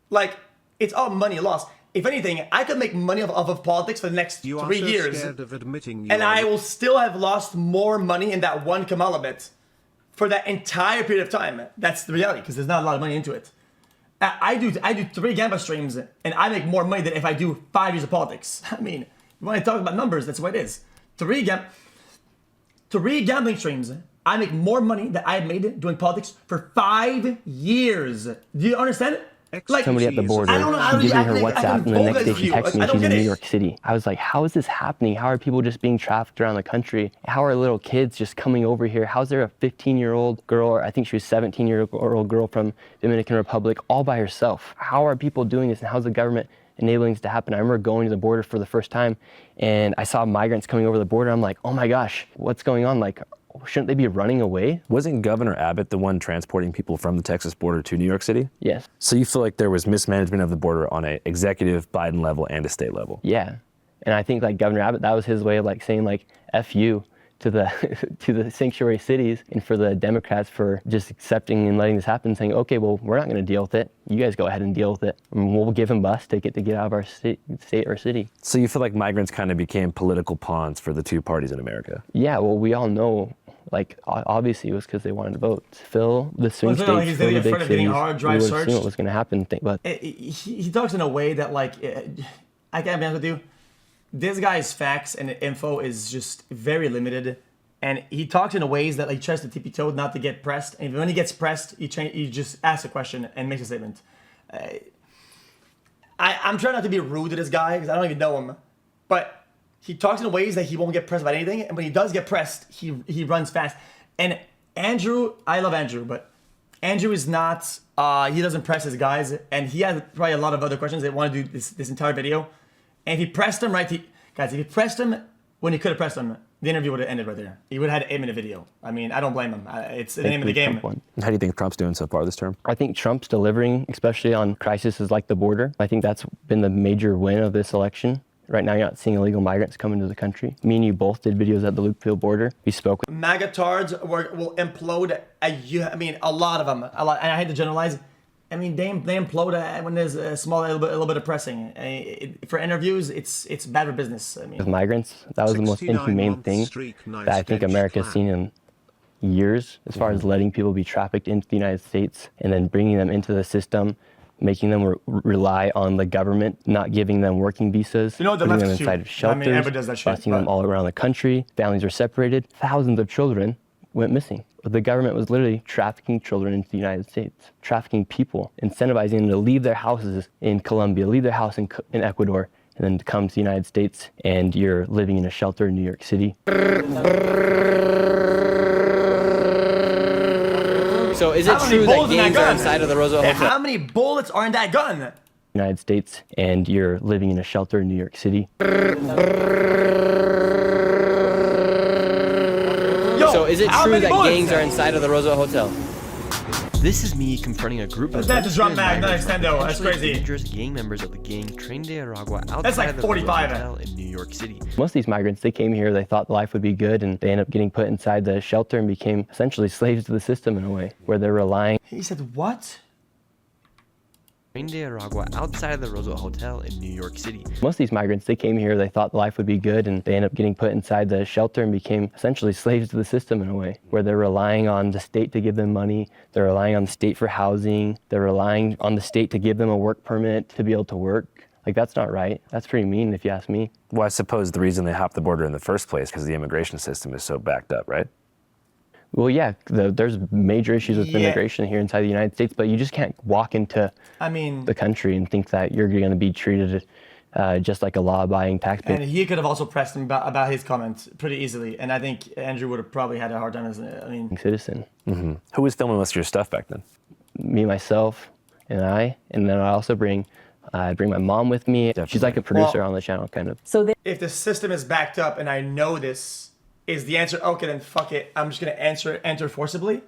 Like, it's all money a loss. If anything, I could make money off of politics for the next 3 years. Scared of admitting and I will still have lost more money in that one Kamala bit for that entire period of time. That's the reality, because there's not a lot of money into it. I do 3 Gamba streams, and I make more money than if I do 5 years of politics. I mean, when I talk about numbers, that's what it is. 3 gambling streams, I make more money than I have made doing politics for 5 years. Do you understand? Like, somebody at the border, she gives me her WhatsApp, and the next day she texts me she's in New York City. I was like, how is this happening? How are people just being trafficked around the country? How are little kids just coming over here? How is there a 15-year-old girl, or I think she was 17-year-old girl from Dominican Republic, all by herself? How are people doing this, and how's the government enabling this to happen? I remember going to the border for the first time, and I saw migrants coming over the border. I'm like, oh my gosh, what's going on? Like, shouldn't they be running away? Wasn't Governor Abbott the one transporting people from the Texas border to New York City? Yes. So you feel like there was mismanagement of the border on an executive Biden level and a state level? Yeah. And I think like Governor Abbott, that was his way of like saying like, F you to the to the sanctuary cities, and for the Democrats for just accepting and letting this happen, saying, okay, well, we're not going to deal with it. You guys go ahead and deal with it. And we'll give him bus ticket to get out of our state or city. So you feel like migrants kind of became political pawns for the two parties in America? Yeah, well, we all know, like, obviously it was because they wanted to vote. Fill the swing states, fill the big cities. We would have seen what was going to happen. But he talks in a way that, like, I can't be honest with you, this guy's facts and info is just very limited. And he talks in a ways that like tries to tippy-toe not to get pressed. And when he gets pressed, he just asks a question and makes a statement. I'm trying not to be rude to this guy because I don't even know him. But he talks in ways that he won't get pressed by anything. And when he does get pressed, he runs fast. And Andrew, I love Andrew, but Andrew is not, he doesn't press his guys. And he has probably a lot of other questions they want to do this entire video. And if he pressed him, right, guys, if he pressed him when he could have pressed him, the interview would have ended right there. He would have had an 8-minute video. I mean, I don't blame him. It's the name of the game. How do you think Trump's doing so far this term? I think Trump's delivering, especially on crises like the border. I think that's been the major win of this election. Right now, you're not seeing illegal migrants come into the country. Me and you both did videos at the Loopfield border. We spoke with MAGA tards will implode. I mean, a lot of them. A lot. And I hate to generalize. I mean, they implode when there's a little bit of pressing. For interviews, it's bad for business. I mean, with migrants, that was the most inhumane thing that I think America has seen in years, as far as letting people be trafficked into the United States and then bringing them into the system, making them rely on the government, not giving them working visas, the putting them left inside of shelters, everybody does that shit, busing them all around the country. Families were separated. Thousands of children went missing. The government was literally trafficking children into the United States, trafficking people, incentivizing them to leave their houses in Colombia, leave their house in Ecuador, and then to come to the United States, and you're living in a shelter in New York City. So is it true that gangs are inside of the Roosevelt Hotel? How many bullets are in that gun? United States, and you're living in a shelter in New York City. So is it true that gangs are inside of the Roosevelt Hotel? This is me confronting a group of That's drum mag, not extendo. That's crazy. dangerous gang members of the gang Tren de Aragua outside That's like of the Roosevelt 45. Hotel in New York City. Most of these migrants, they came here, they thought life would be good, and they end up getting put inside the shelter and became essentially slaves to the system in a way, where they're relying. He said what? Tren de Aragua outside of the Roosevelt Hotel in New York City. Most of these migrants, they came here, they thought life would be good, and they end up getting put inside the shelter and became essentially slaves to the system in a way, where they're relying on the state to give them money, they're relying on the state for housing, they're relying on the state to give them a work permit to be able to work. Like, that's not right. That's pretty mean if you ask me. Well, I suppose the reason they hopped the border in the first place because the immigration system is so backed up, right? Well, yeah, there's major issues with immigration here inside the United States, but you just can't walk into the country and think that you're going to be treated just like a law-abiding taxpayer. And he could have also pressed him about his comments pretty easily, and I think Andrew would have probably had a hard time as citizen. Mm-hmm. Who was filming most of your stuff back then? Me, myself, and then I also bring my mom with me. Definitely. She's like a producer on the channel, kind of. So if the system is backed up and I know this, is the answer, okay, then fuck it, I'm just going to enter forcibly?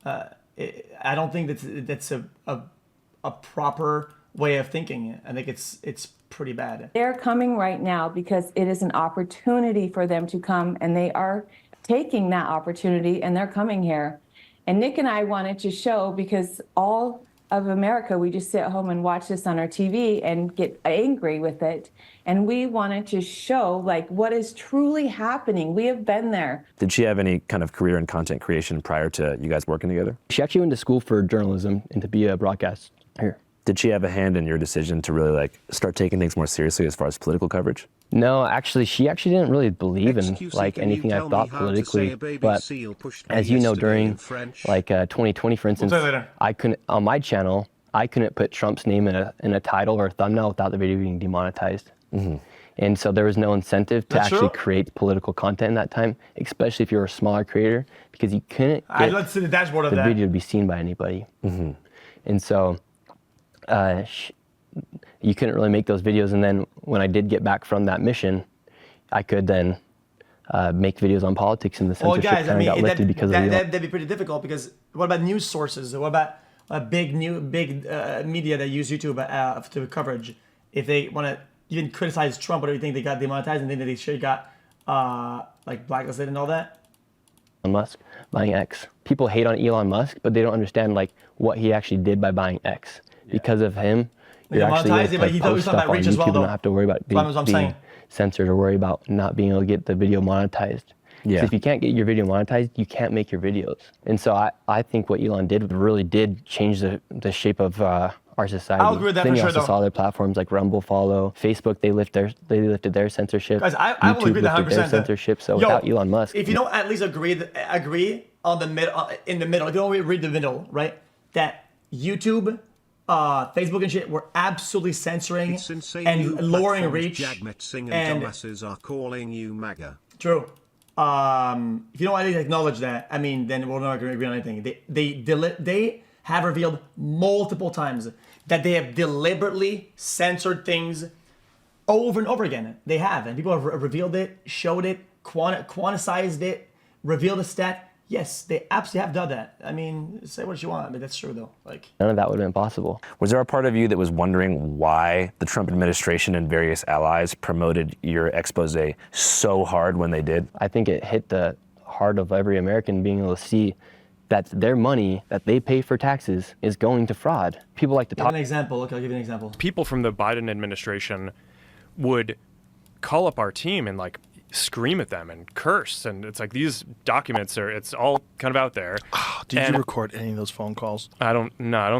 I don't think that's a proper way of thinking. I think it's pretty bad. They're coming right now because it is an opportunity for them to come, and they are taking that opportunity, and they're coming here. And Nick and I wanted to show, because all of America, we just sit at home and watch this on our TV and get angry with it. And we wanted to show like what is truly happening. We have been there. Did she have any kind of career in content creation prior to you guys working together? She actually went to school for journalism and to be a broadcaster here. Did she have a hand in your decision to really like start taking things more seriously as far as political coverage? No, actually, she actually didn't really believe in like anything I thought politically. But as you know, during like 2020, for instance, I couldn't on my channel. I couldn't put Trump's name in a title or a thumbnail without the video being demonetized. Mm-hmm. And so there was no incentive to actually create political content in that time, especially if you're a smaller creator, because you couldn't get let's see the dashboard of the video to be seen by anybody. Mm-hmm. And so you couldn't really make those videos. And then when I did get back from that mission, I could then make videos on politics, and the censorship kind of got lifted because of the that'd be pretty difficult, because what about news sources? What about big media that use YouTube to coverage? If they want to even criticize Trump, or do you think they got demonetized and then they should got like blacklisted and all that? Elon Musk buying X. People hate on Elon Musk, but they don't understand like what he actually did by buying X. Because of him, you're actually able to post stuff on YouTube and not have to worry about being censored or worry about not being able to get the video monetized. Yeah. So if you can't get your video monetized, you can't make your videos. And so I think what Elon did really did change the shape of our our society. I'll agree with that then for you sure, also though. saw other platforms like Rumble follow, Facebook. They lifted their censorship. Guys, I will YouTube agree with that lifted 100%. their censorship. So Yo, without Elon Musk, if you don't at least agree on the in the middle, if you don't read the middle, right? That YouTube, Facebook and shit were absolutely censoring and lowering reach. Jagmeet Singh and dumbasses are calling you MAGA. True. If you don't at least acknowledge that, I mean, then we're not going to agree on anything. They have revealed multiple times that they have deliberately censored things over and over again. They have, and people have revealed it, showed it, quantized it, revealed the stat. Yes, they absolutely have done that. I mean, say what you want, but that's true though. Like, none of that would have been possible. Was there a part of you that was wondering why the Trump administration and various allies promoted your expose so hard when they did? I think it hit the heart of every American being able to see that their money that they pay for taxes is going to fraud. People like to talk. Give an example. Look, I'll give you an example. People from the Biden administration would call up our team and like scream at them and curse, and it's like these documents it's all kind of out there. Did you record any of those phone calls? I don't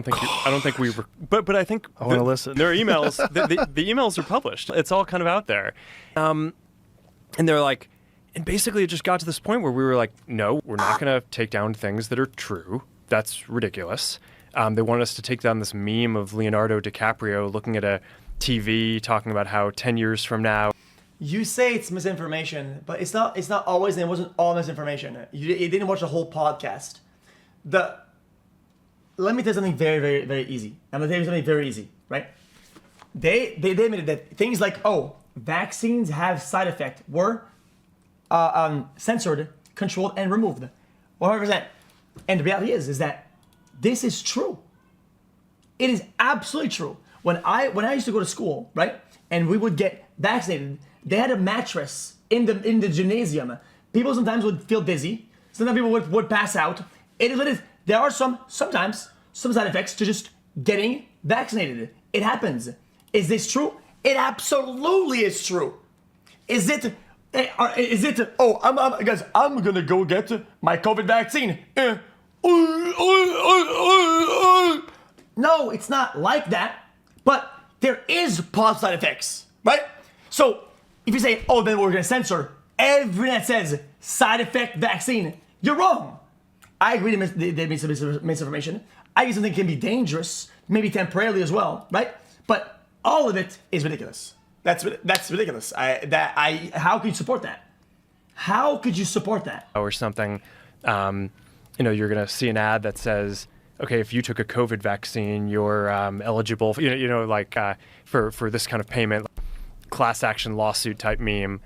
think we but I think I want to listen. Their emails the emails are published. It's all kind of out there. And they're like, and basically it just got to this point where we were like, no, we're not going to take down things that are true. That's ridiculous. They wanted us to take down this meme of Leonardo DiCaprio looking at a TV talking about how 10 years from now. You say it's misinformation, but it's not. It's not always, and it wasn't all misinformation. You didn't watch the whole podcast. Let me tell you something very, very, very easy. I'm gonna tell you something very easy, right? They admitted that things like vaccines have side effect were censored, controlled, and removed, 100%. And the reality is that this is true. It is absolutely true. When I used to go to school, right, and we would get vaccinated. They had a mattress in the gymnasium. People sometimes would feel dizzy. Sometimes people would pass out. It is what it is. There are sometimes some side effects to just getting vaccinated. It happens. Is this true? It absolutely is true. Is it? Guys, I'm gonna go get my COVID vaccine. No, it's not like that. But there is positive side effects, right? So if you say, then we're gonna censor everything that says side effect vaccine, you're wrong. I agree they made some misinformation. I guess something can be dangerous, maybe temporarily as well, right? But all of it is ridiculous. That's ridiculous. How could you support that? How could you support that? Or something, you're gonna see an ad that says, okay, if you took a COVID vaccine, you're eligible, for this kind of payment. Class action lawsuit type meme,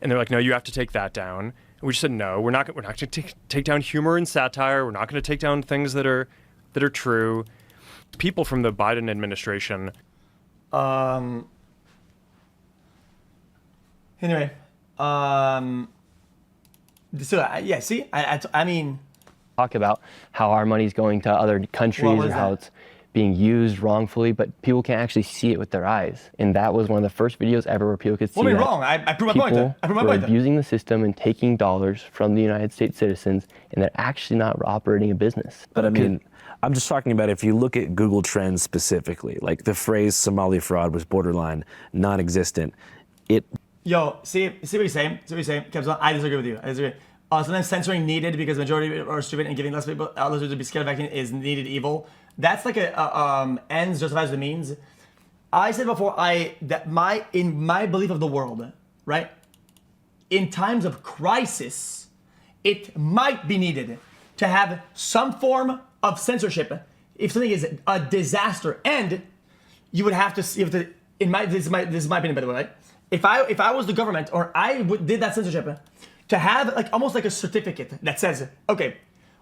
and they're like, no, you have to take that down. And we just said, no, we're not going to take down humor and satire. We're not going to take down things that are true. People from the Biden administration. Anyway, see, I mean, talk about how our money's going to other countries or how it's being used wrongfully, but people can't actually see it with their eyes. And that was one of the first videos ever where people could see that wrong. I prove my point. I prove my point. Abusing the system and taking dollars from the United States citizens, and they're actually not operating a business. But I mean, I'm just talking about if you look at Google Trends specifically, like the phrase Somali fraud was borderline non-existent. Yo, see what you're saying? I disagree with you. I disagree. Sometimes censoring needed because the majority are stupid and giving less people others to be scared of vaccine is needed evil. That's like a ends justifies the means. I said before in my belief of the world, right? In times of crisis, it might be needed to have some form of censorship if something is a disaster, and you would have to see if this is my opinion, by the way, right? If I was the government or did that censorship, to have almost like a certificate that says, okay,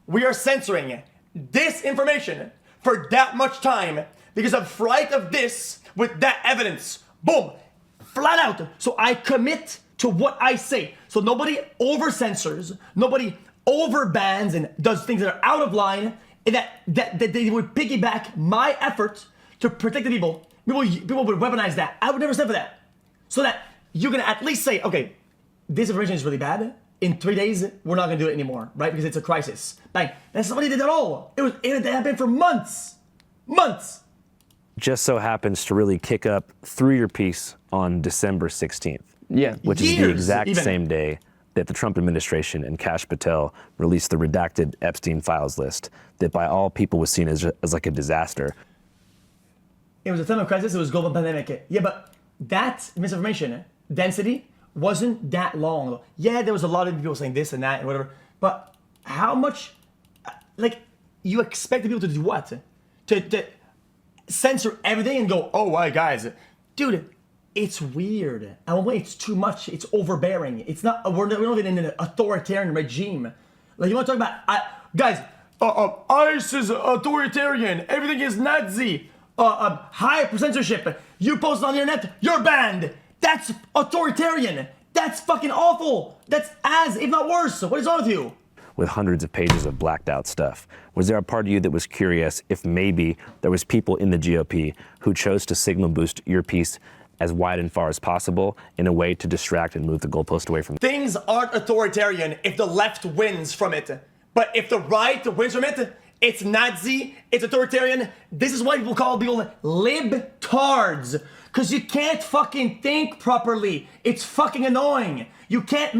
we are censoring this information for that much time because of fright of this with that evidence. Boom. Flat out. So I commit to what I say. So nobody over censors, nobody over bans and does things that are out of line, and that they would piggyback my effort to protect the people. People would weaponize that. I would never stand for that. So that you're gonna at least say, okay, this information is really bad. In 3 days, we're not gonna do it anymore, right? Because it's a crisis. Bang. And somebody did it all. It happened for months. just so happens to really kick up through your piece on December 16th. Yeah. Which is the exact same day that the Trump administration and Kash Patel released the redacted Epstein files list that by all people was seen as like a disaster. It was a time of crisis, it was global pandemic. Yeah, but that misinformation density wasn't that long. Yeah, there was a lot of people saying this and that and whatever, but how much, like, you expect people to do what? To censor everything and go, oh, wow, guys, dude, it's weird. At one point, it's too much. It's overbearing. It's not. We're not living in an authoritarian regime. Like, you want to talk about guys? ICE is authoritarian. Everything is Nazi. High censorship. You post on the internet, you're banned. That's authoritarian. That's fucking awful. That's as, if not worse. What is wrong with you? With hundreds of pages of blacked out stuff. Was there a part of you that was curious if maybe there was people in the GOP who chose to signal boost your piece as wide and far as possible in a way to distract and move the goalpost away from Things aren't authoritarian if the left wins from it. But if the right wins from it, it's Nazi, it's authoritarian. This is why people call people libtards. Because you can't fucking think properly. It's fucking annoying. You can't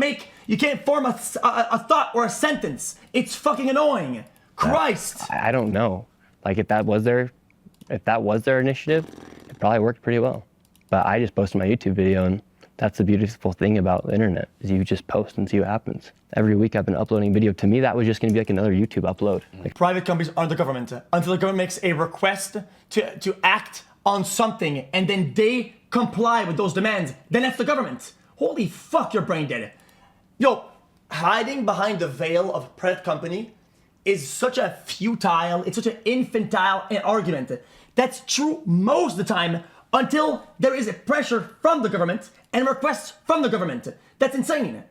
form a thought or a sentence. It's fucking annoying. Christ. I don't know. Like, if that was their initiative, it probably worked pretty well. But I just posted my YouTube video, and that's the beautiful thing about the internet, is you just post and see what happens. Every week I've been uploading video. To me, that was just gonna be like another YouTube upload. Like, private companies aren't the government. Until the government makes a request to act on something, and then they comply with those demands, then that's the government. Holy fuck, you're brain dead. Yo, hiding behind the veil of private company is such a futile, it's such an infantile argument. That's true most of the time until there is a pressure from the government and requests from the government. That's insane.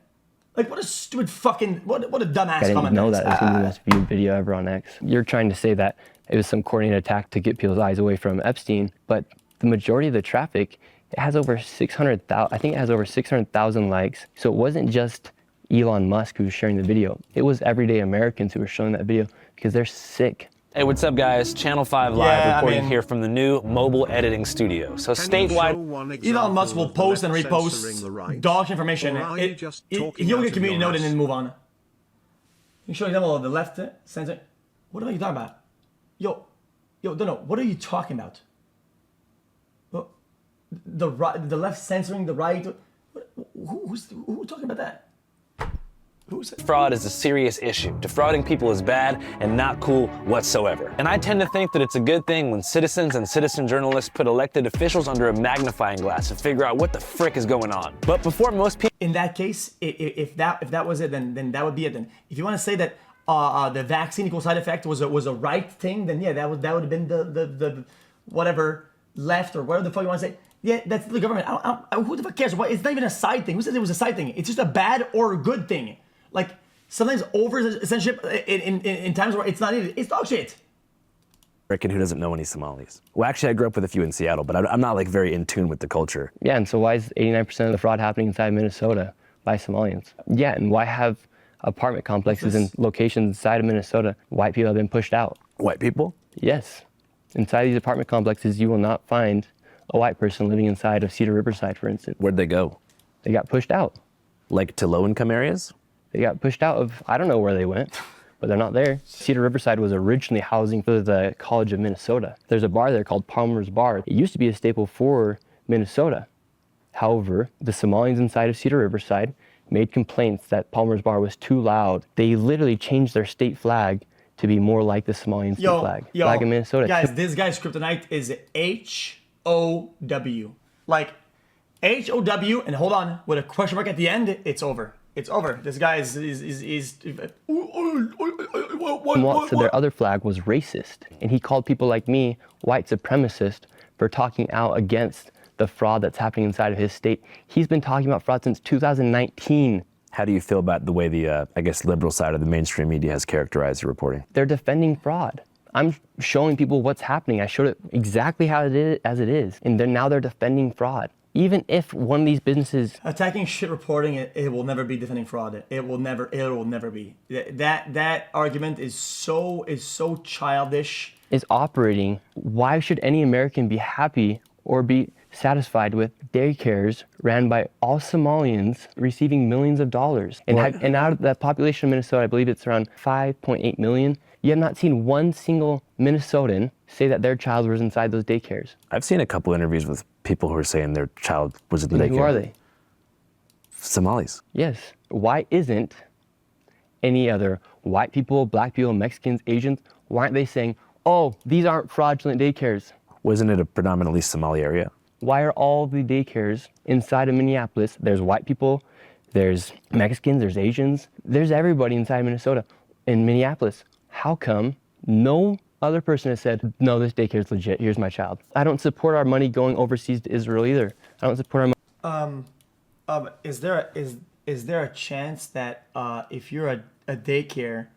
Like, what a stupid fucking, what a dumbass comment. I didn't know that. It was gonna be the most viewed video ever on X. You're trying to say that it was some coordinated attack to get people's eyes away from Epstein, but the majority of the traffic, it has over 600,000, I think it has over 600,000 likes. So it wasn't just Elon Musk who was sharing the video. It was everyday Americans who were showing that video because they're sick. Hey, what's up, guys? Channel 5 Live reporting here from the new mobile editing studio. So statewide, Elon Musk will post and repost dog information. He'll get community noted and then move on. You show an example of the left censor. What are you talking about? Yo, no, what are you talking about? The right, the left censoring the right. Who's talking about that? fraud is a serious issue. Defrauding people is bad and not cool whatsoever. And I tend to think that it's a good thing when citizens and citizen journalists put elected officials under a magnifying glass to figure out what the frick is going on. But before most people... In that case, if that was it, then that would be it. Then if you want to say that the vaccine equal side effect was a right thing, then yeah, that would have been the whatever left or whatever the fuck you want to say. Yeah, that's the government. Who the fuck cares? It's not even a side thing. Who says it was a side thing? It's just a bad or a good thing. Like, sometimes over censorship in times where it's not needed. It's dog shit. American who doesn't know any Somalis. Well, actually, I grew up with a few in Seattle, but I'm not like very in tune with the culture. Yeah, and so why is 89% of the fraud happening inside Minnesota by Somalians? Yeah, and why have apartment complexes and locations inside of Minnesota, white people have been pushed out? White people? Yes. Inside these apartment complexes, you will not find a white person living inside of Cedar Riverside, for instance. Where'd they go? They got pushed out. Like to low-income areas? They got pushed out of, I don't know where they went, but they're not there. Cedar Riverside was originally housing for the College of Minnesota. There's a bar there called Palmer's Bar. It used to be a staple for Minnesota. However, the Somalians inside of Cedar Riverside made complaints that Palmer's Bar was too loud. They literally changed their state flag to be more like the Somalian state flag of Minnesota. Guys, this guy's kryptonite is H-O-W. Like, H-O-W, and hold on, with a question mark at the end, it's over. It's over. This guy is what? So their other flag was racist. And he called people like me white supremacist for talking out against the fraud that's happening inside of his state. He's been talking about fraud since 2019. How do you feel about the way the, I guess, liberal side of the mainstream media has characterized the reporting? They're defending fraud. I'm showing people what's happening. I showed it exactly how it is, as it is. And now they're defending fraud. even if one of these businesses attacking shit reporting, it will never be defending fraud. It will never be. That argument is so childish. is operating, why should any American be happy or be satisfied with daycares ran by all Somalians receiving millions of dollars? And, and out of the population of Minnesota, I believe it's around 5.8 million. You have not seen one single Minnesotan say that their child was inside those daycares. I've seen a couple interviews with people who are saying their child was in the And daycare. who are they? Somalis. Yes. Why isn't any other white people, black people, Mexicans, Asians, why aren't they saying, oh, these aren't fraudulent daycares? Wasn't it a predominantly Somali area? Why are all the daycares inside of Minneapolis? There's white people, there's Mexicans, there's Asians, there's everybody inside Minnesota. In Minneapolis, how come no other person has said, no, this daycare is legit, here's my child? I don't support our money going overseas to Israel either. I don't support our money. Is there a chance that if you're a daycare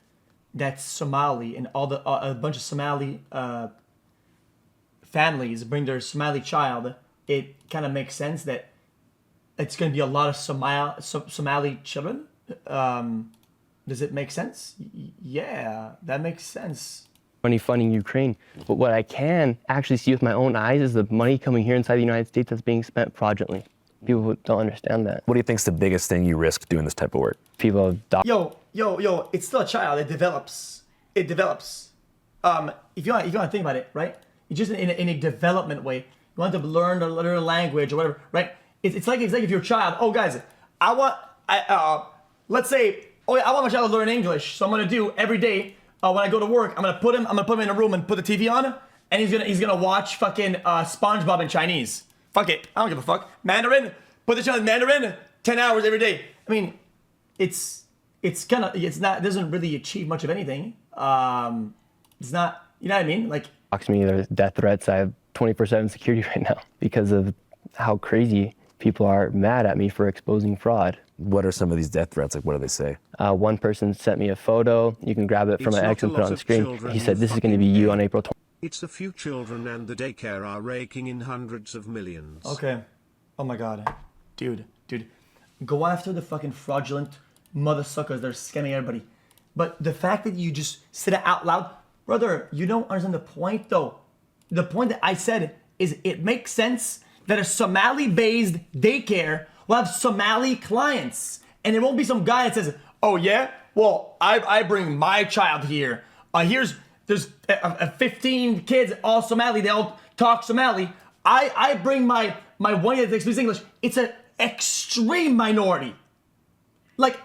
that's Somali and all the a bunch of Somali families bring their Somali child, it kind of makes sense that it's going to be a lot of Somali children? Does it make sense? Yeah, that makes sense. Money funding Ukraine. But what I can actually see with my own eyes is the money coming here inside the United States that's being spent fraudulently. People who don't understand that. What do you think's the biggest thing you risk doing this type of work? People have Yo, it's still a child. It develops. If you want to think about it, right? It's just in a development way. You want to learn a language or whatever, right? It's like if you're a child. Oh, guys, let's say, I want my child to learn English. So I'm gonna do every day when I go to work. I'm gonna put him in a room and put the TV on, and he's gonna watch fucking SpongeBob in Chinese. Fuck it, I don't give a fuck. Mandarin, put the child in Mandarin, 10 hours every day. I mean, it doesn't really achieve much of anything. It's not, you know what I mean? Like, talks to me, there's death threats. I have 24/7 security right now because of how crazy people are mad at me for exposing fraud. What are some of these death threats? Like, what do they say? One person sent me a photo. You can grab it from my ex and put it on the screen. He said, this is going to be you on April 20th. It's a few children and the daycare are raking in hundreds of millions. Okay. Oh my god. Dude. Go after the fucking fraudulent mother suckers that are scamming everybody. But the fact that you just said it out loud, brother, you don't understand the point though. The point that I said is it makes sense that a Somali-based daycare will have Somali clients. And it won't be some guy that says, oh yeah? Well, I bring my child here. There's 15 kids, all Somali, they all talk Somali. I bring my one that speaks English. It's an extreme minority. Like,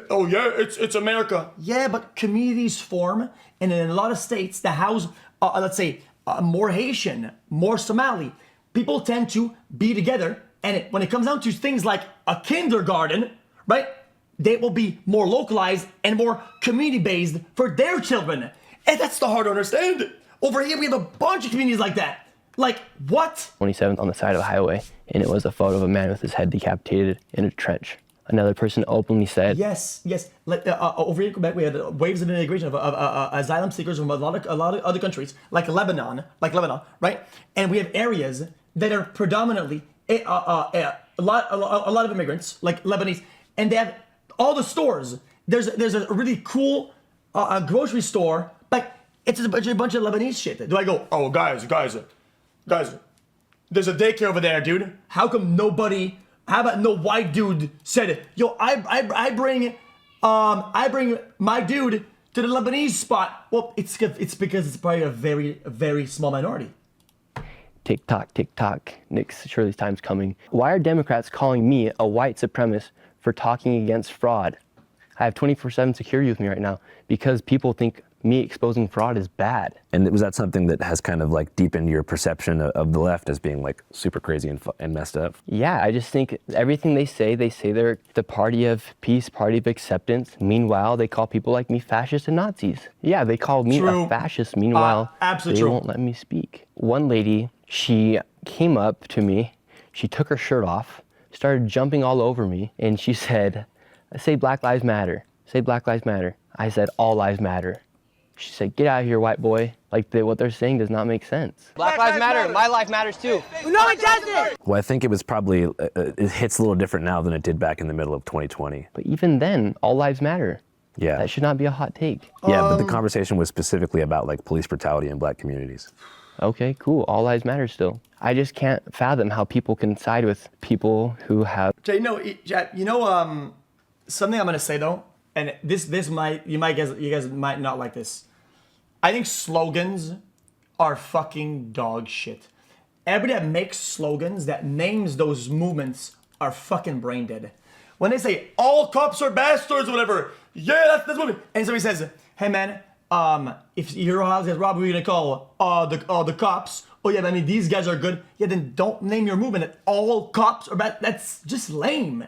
oh yeah, it's America. Yeah, but communities form, and in a lot of states, the house, let's say, more Haitian, more Somali, people tend to be together, and when it comes down to things like a kindergarten, right, they will be more localized and more community-based for their children. And that's the hard to understand. Over here, we have a bunch of communities like that. Like, what? 27th on the side of a highway, and it was a photo of a man with his head decapitated in a trench. Another person openly said, Yes. Over here in Quebec, we had waves of immigration of asylum seekers from a lot of other countries, like Lebanon, right? And we have areas that are predominantly a lot of immigrants, like Lebanese, and they have all the stores. There's a really cool grocery store, but it's a bunch of Lebanese shit. Do I go, oh guys, there's a daycare over there, dude. How come nobody? How about no white dude said it? Yo, I bring my dude to the Lebanese spot. Well, it's because it's probably a very, very small minority. Tick tock, Nick's Shirley's time's coming. Why are Democrats calling me a white supremacist for talking against fraud? I have 24/7 security with me right now because people think me exposing fraud is bad. And was that something that has kind of like deepened your perception of the left as being like super crazy and messed up? Yeah, I just think everything they say they're the party of peace, party of acceptance. Meanwhile, they call people like me fascists and Nazis. Yeah, they call me a fascist. Meanwhile, they won't let me speak. One lady, she came up to me, she took her shirt off, started jumping all over me, and she said, say Black Lives Matter. Say Black Lives Matter. I said, all lives matter. She said, get out of here, white boy. Like what they're saying does not make sense. Black lives matter. My life matters too. No, it doesn't. Well, I think it was probably, it hits a little different now than it did back in the middle of 2020. But even then, all lives matter. Yeah. That should not be a hot take. Yeah, but the conversation was specifically about like police brutality in black communities. Okay, cool. All lives matter still. I just can't fathom how people can side with people who have. Jay, something I'm gonna say though, and you guys might not like this. I think slogans are fucking dog shit. Everybody that makes slogans, that names those movements, are fucking brain dead. When they say all cops are bastards or whatever, yeah, that's movement. And somebody says, hey man, if your house gets robbed, we're gonna call the cops. Oh yeah, but I mean these guys are good. Yeah, then don't name your movement that all cops are bad. That's just lame.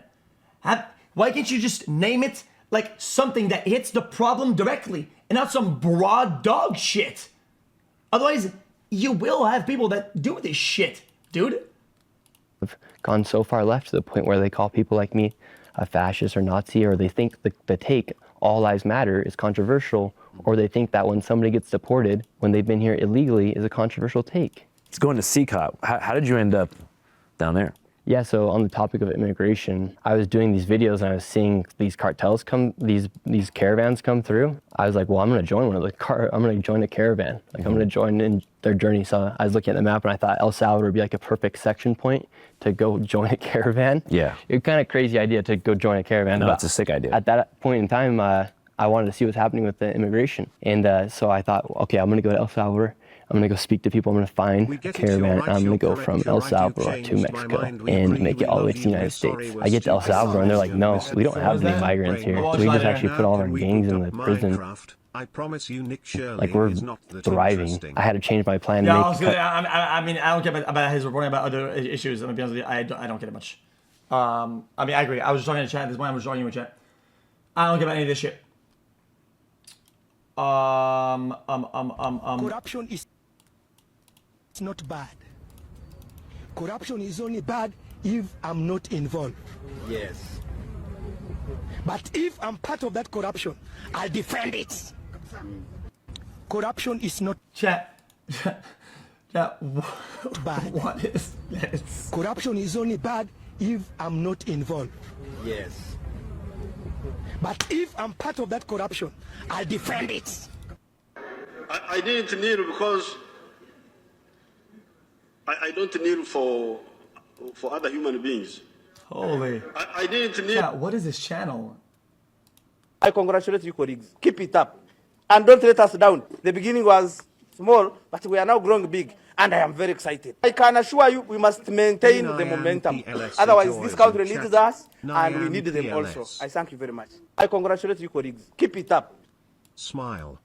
Why can't you just name it like something that hits the problem directly and not some broad dog shit? Otherwise, you will have people that do this shit, dude. Have gone so far left to the point where they call people like me a fascist or Nazi, or they think the take all lives matter is controversial, or they think that when somebody gets deported when they've been here illegally is a controversial take. It's going to CCOP. How did you end up down there? Yeah, so on the topic of immigration, I was doing these videos and I was seeing these cartels these caravans come through. I was like, well, I'm gonna join one of I'm gonna join a caravan. Like I'm gonna join in their journey. So I was looking at the map and I thought El Salvador would be like a perfect section point to go join a caravan. Yeah. It's kind of crazy idea to go join a caravan. No, it's a sick idea. At that point in time, I wanted to see what's happening with the immigration. And so I thought, okay, I'm gonna go to El Salvador. I'm gonna go speak to people. I'm gonna find a caravan. And I'm gonna go from El Salvador to Mexico and make it all the way to the United States. I get to El Salvador and they're like, no, we don't have any migrants here. We just actually put all of our gangs in the prison. I promise you, Nick Shirley Like we're thriving. I had to change my plan. Yeah, I mean, I don't care about his reporting about other issues. I'm gonna be honest with you, I don't get it much. I mean, I agree. I was just talking in chat this morning. I was talking with chat. I don't care about any of this shit. Corruption is not bad. Corruption is only bad if I'm not involved. Yes. But if I'm part of that corruption, I'll defend it. Corruption is not chat. bad. What is this? Corruption is only bad if I'm not involved. Yes. But if I'm part of that corruption, I'll defend it. I didn't kneel because I don't kneel for other human beings. Holy. I didn't kneel. Chat, what is this channel? I congratulate you, colleagues. Keep it up. And don't let us down. The beginning was small, but we are now growing big. And I am very excited. I can assure you we must maintain the momentum. Otherwise, this country needs us, and we need them also. I thank you very much. I congratulate you, colleagues. Keep it up. Smile.